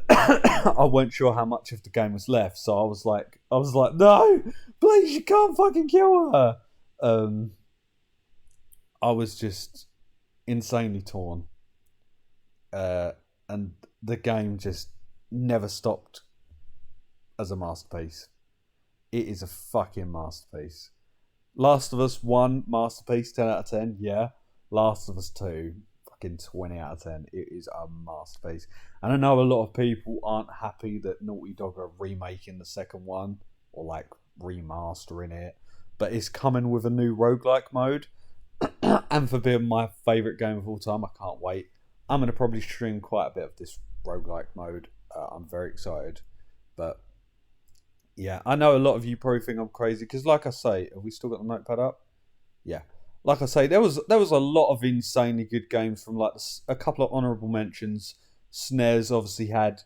I weren't sure how much of the game was left, so I was like, no, please, you can't fucking kill her. I was just insanely torn, and the game just never stopped as a masterpiece. It is a fucking masterpiece. Last of Us 1, masterpiece, 10 out of 10, yeah. Last of Us 2, fucking 20 out of 10. It is a masterpiece. And I know a lot of people aren't happy that Naughty Dog are remaking the second one, or like remastering it, but it's coming with a new roguelike mode. And for being my favourite game of all time, I can't wait. I'm going to probably stream quite a bit of this roguelike mode. I'm very excited. But yeah, I know a lot of you probably think I'm crazy, because like I say, have we still got the notepad up? Yeah. like I say, there was a lot of insanely good games from like a couple of honourable mentions. SNES obviously had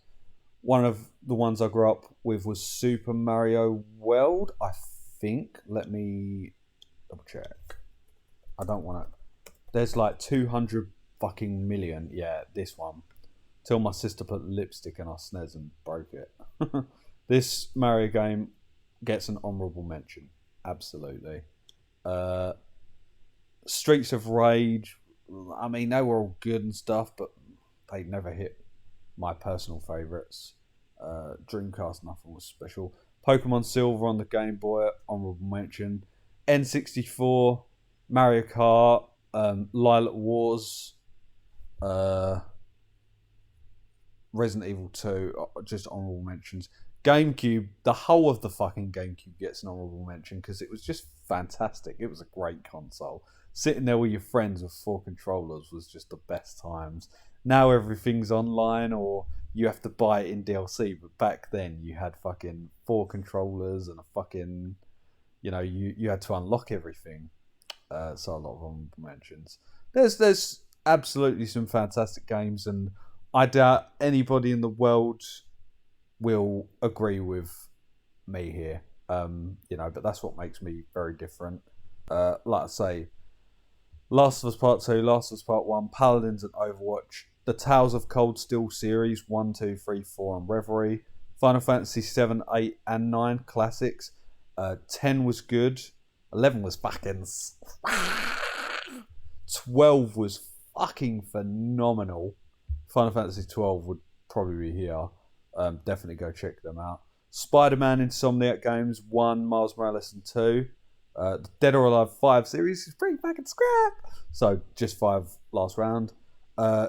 one of the ones I grew up with was Super Mario World, I think. Let me double check. I don't want to. There's like 200 fucking million. Yeah, this one. Till my sister put lipstick in our SNES and broke it. This Mario game gets an honourable mention. Absolutely. Streets of Rage. I mean, they were all good and stuff, but they never hit my personal favourites. Dreamcast, nothing was special. Pokemon Silver on the Game Boy, honourable mention. N64, Mario Kart, Lilac Wars, Resident Evil 2, just honourable mentions. GameCube, the whole of the fucking GameCube gets an honourable mention because it was just fantastic. It was a great console. Sitting there with your friends with 4 controllers was just the best times. Now everything's online or you have to buy it in DLC, but back then you had fucking 4 controllers and a fucking, you had to unlock everything. So a lot of honourable mentions. There's absolutely some fantastic games, and I doubt anybody in the world will agree with me here. But that's what makes me very different. Like I say, Last of Us Part 2, Last of Us Part 1, Paladins and Overwatch, the Tales of Cold Steel series, 1, 2, 3, 4 and Reverie, Final Fantasy 7, 8 and 9 classics, 10 was good, 11 was fucking 12 was fucking phenomenal. Final Fantasy 12 would probably be here. Definitely go check them out. Spider-Man Insomniac Games 1, Miles Morales and 2. The Dead or Alive 5 series is pretty fucking scrap. So just 5 last round.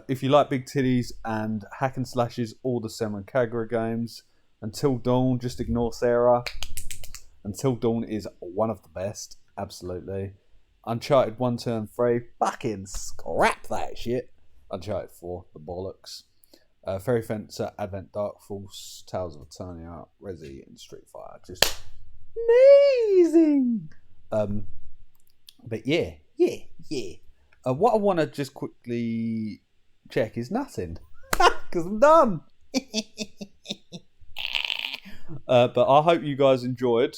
If you like big titties and hack and slashes, all the Sam and Kagura games. Until Dawn, just ignore Sarah. Until Dawn is one of the best. Absolutely. Uncharted 1, 2 and 3. Fucking scrap that shit. Uncharted 4, the bollocks. Fairy Fencer, Advent Dark Force, Tales of Eternia, Resi and Street Fighter. Just amazing. But yeah. What I want to just quickly check is nothing. Because I'm done. But I hope you guys enjoyed.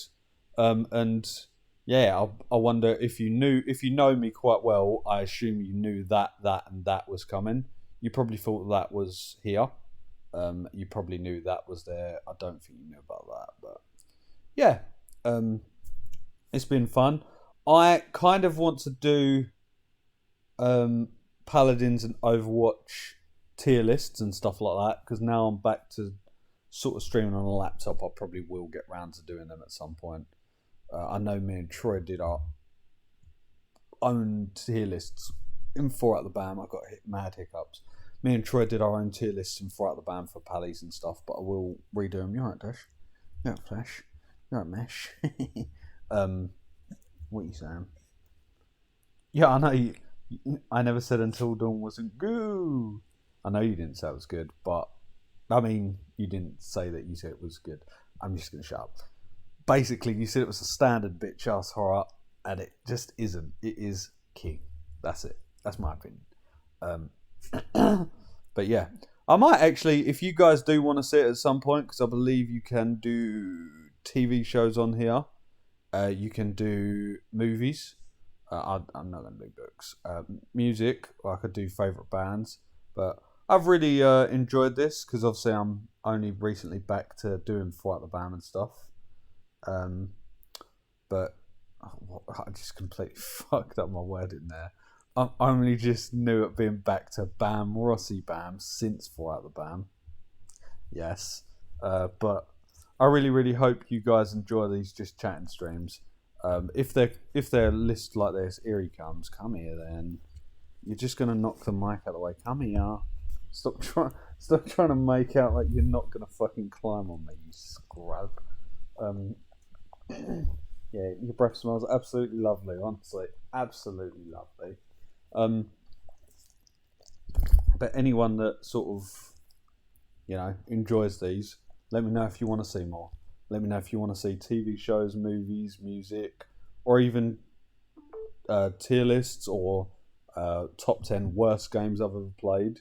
And yeah, I wonder if you know me quite well, I assume you knew that and that was coming. You probably thought that was here. You probably knew that was there. I don't think you knew about that, but yeah. It's been fun. I kind of want to do Paladins and Overwatch tier lists and stuff like that, because now I'm back to sort of streaming on a laptop. I probably will get round to doing them at some point. I know me and Troy did our own tier lists in 4 Out the BAM. I got mad hiccups. Me and Troy did our own tier lists in 4 Out the BAM for Pallies and stuff, but I will redo them. You're right, Dash. You're right, Flash. You're right, Mesh. What are you saying? Yeah, I know. I never said Until Dawn wasn't good. I know you didn't say it was good, but I mean, you didn't say that you said it was good. I'm just going to shut up. Basically, you said it was a standard bitch ass horror, and it just isn't. It is king. That's it. That's my opinion. But yeah, I might actually, if you guys do want to see it at some point, because I believe you can do TV shows on here. You can do movies. I'm not going to do books. Music, I could do favourite bands. But I've really enjoyed this, because obviously I'm only recently back to doing 4 Out the BAM and stuff. But I just completely fucked up my word in there. I only just knew it being back to BamRossyBam since 4 Out the BAM. Yes. But I really, really hope you guys enjoy these just chatting streams. If they're lists like this, here he comes. Come here, then. You're just gonna knock the mic out of the way. Come here. Stop trying to make out like you're not gonna fucking climb on me, you scrub. Yeah, your breath smells absolutely lovely. Honestly, absolutely lovely. But anyone that sort of, enjoys these, let me know if you want to see more. Let me know if you want to see TV shows, movies, music, or even tier lists or top 10 worst games I've ever played,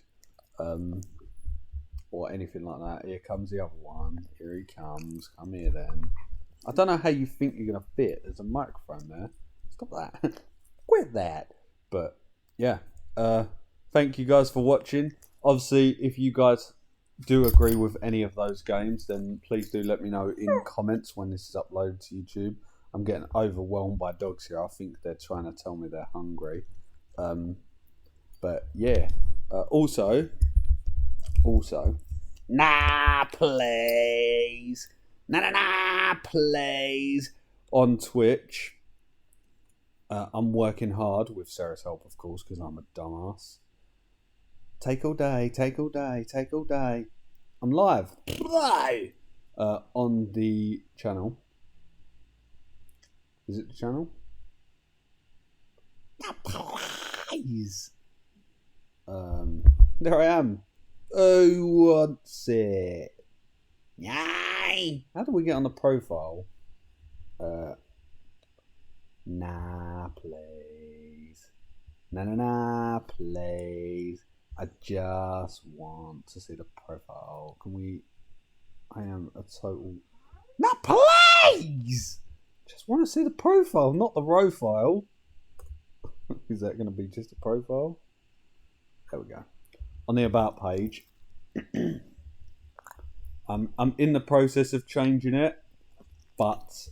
or anything like that, here comes the other one. Here he comes. Come here then. I don't know how you think you're gonna fit. There's a microphone there. Stop that. Quit that. But yeah, thank you guys for watching. Obviously, if you guys do agree with any of those games, then please do let me know in comments when this is uploaded to YouTube. I'm getting overwhelmed by dogs here. I think they're trying to tell me they're hungry. But yeah, also, nah, please, nah, please, on Twitch. I'm working hard with Sarah's help, of course, because I'm a dumbass. Take all day, take all day, take all day. I'm live on the channel. Is it the channel? No, please. There I am. Oh, what's it? Yay! How do we get on the profile? Nah, please. Nah, please. I just want to see the profile. Can we? I am a total. Nah, please! Just want to see the profile, not the row file. Is that going to be just a profile? There we go. On the about page. I'm in the process of changing it, but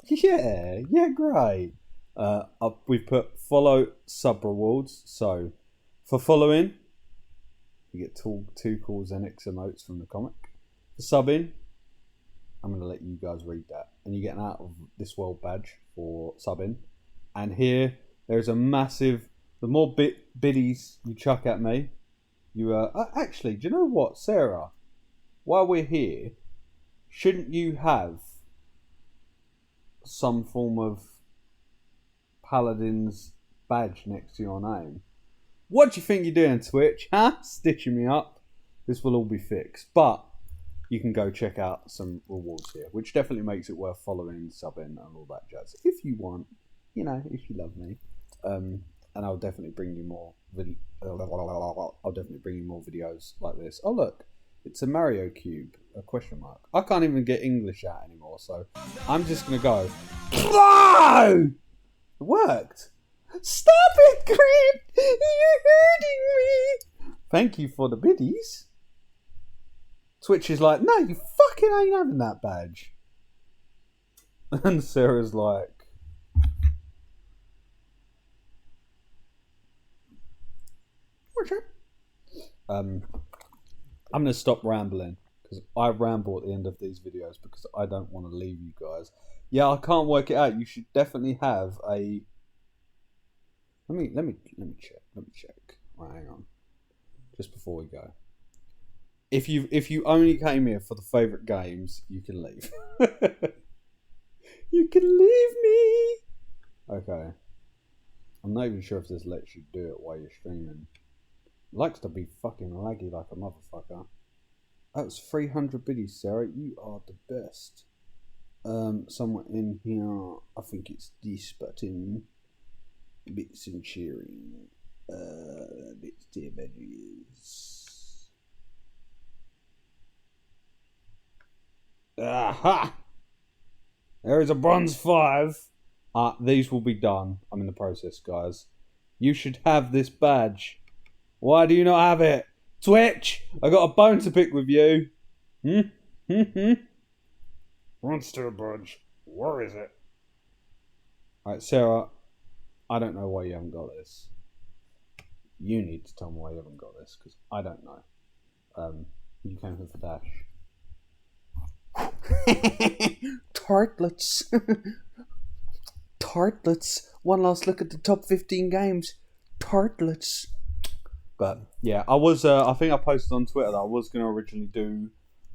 yeah, great. We've put follow sub rewards. So for following, you get two calls and X emotes from the comic. For subbing, I'm going to let you guys read that, and you get an out of this world badge for subbing. And here there's a massive. The more biddies you chuck at me, you actually, do you know what, Sarah? While we're here, shouldn't you have some form of Paladin's badge next to your name? What do you think you're doing, Twitch? Huh? Stitching me up? This will all be fixed, but you can go check out some rewards here, which definitely makes it worth following, subbing, and all that jazz. If you want, you know, if you love me. And I'll definitely bring you more videos like this. Oh look, it's a Mario cube, a question mark. I can't even get English out anymore, so I'm just gonna go. No! It worked. Stop it, Creep! You're hurting me. Thank you for the biddies. Twitch is like, no, you fucking ain't having that badge. And Sarah's like, I'm going to stop rambling because I ramble at the end of these videos because I don't want to leave you guys. Yeah, I can't work it out. You should definitely have a. Let me check. Right, hang on. Just before we go, if you only came here for the favourite games, you can leave. You can leave me. Okay. I'm not even sure if this lets you do it while you're streaming. Likes to be fucking laggy like a motherfucker. That's 300 biddies, Sarah. You are the best. Somewhere in here, I think it's this button. Bits and cheering. Bits tier badges. Aha! There is a bronze 5. These will be done. I'm in the process, guys. You should have this badge. Why do you not have it? Twitch, I got a bone to pick with you. Monster badge. Where is it? Alright, Sarah, I don't know why you haven't got this. You need to tell me why you haven't got this, because I don't know. You came here for Dash. Tartlets. Tartlets. One last look at the top 15 games. Tartlets. But yeah, I was. I think I posted on Twitter that I was going to originally do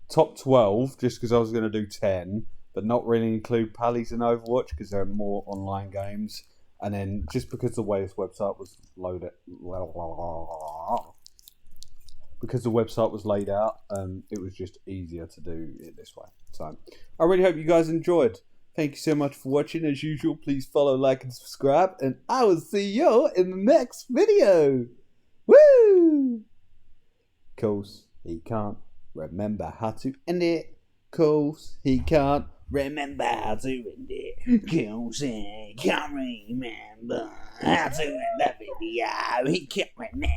top 12 just because I was going to do 10, but not really include Pallies and Overwatch because there are more online games. And then just because the way this website was loaded, because the website was laid out, it was just easier to do it this way. So I really hope you guys enjoyed. Thank you so much for watching. As usual, please follow, like, and subscribe. And I will see you in the next video. Woo! Course, he can't remember how to end it. Course, he can't remember how to end it. Course, he can't remember how to end the video. He can't remember.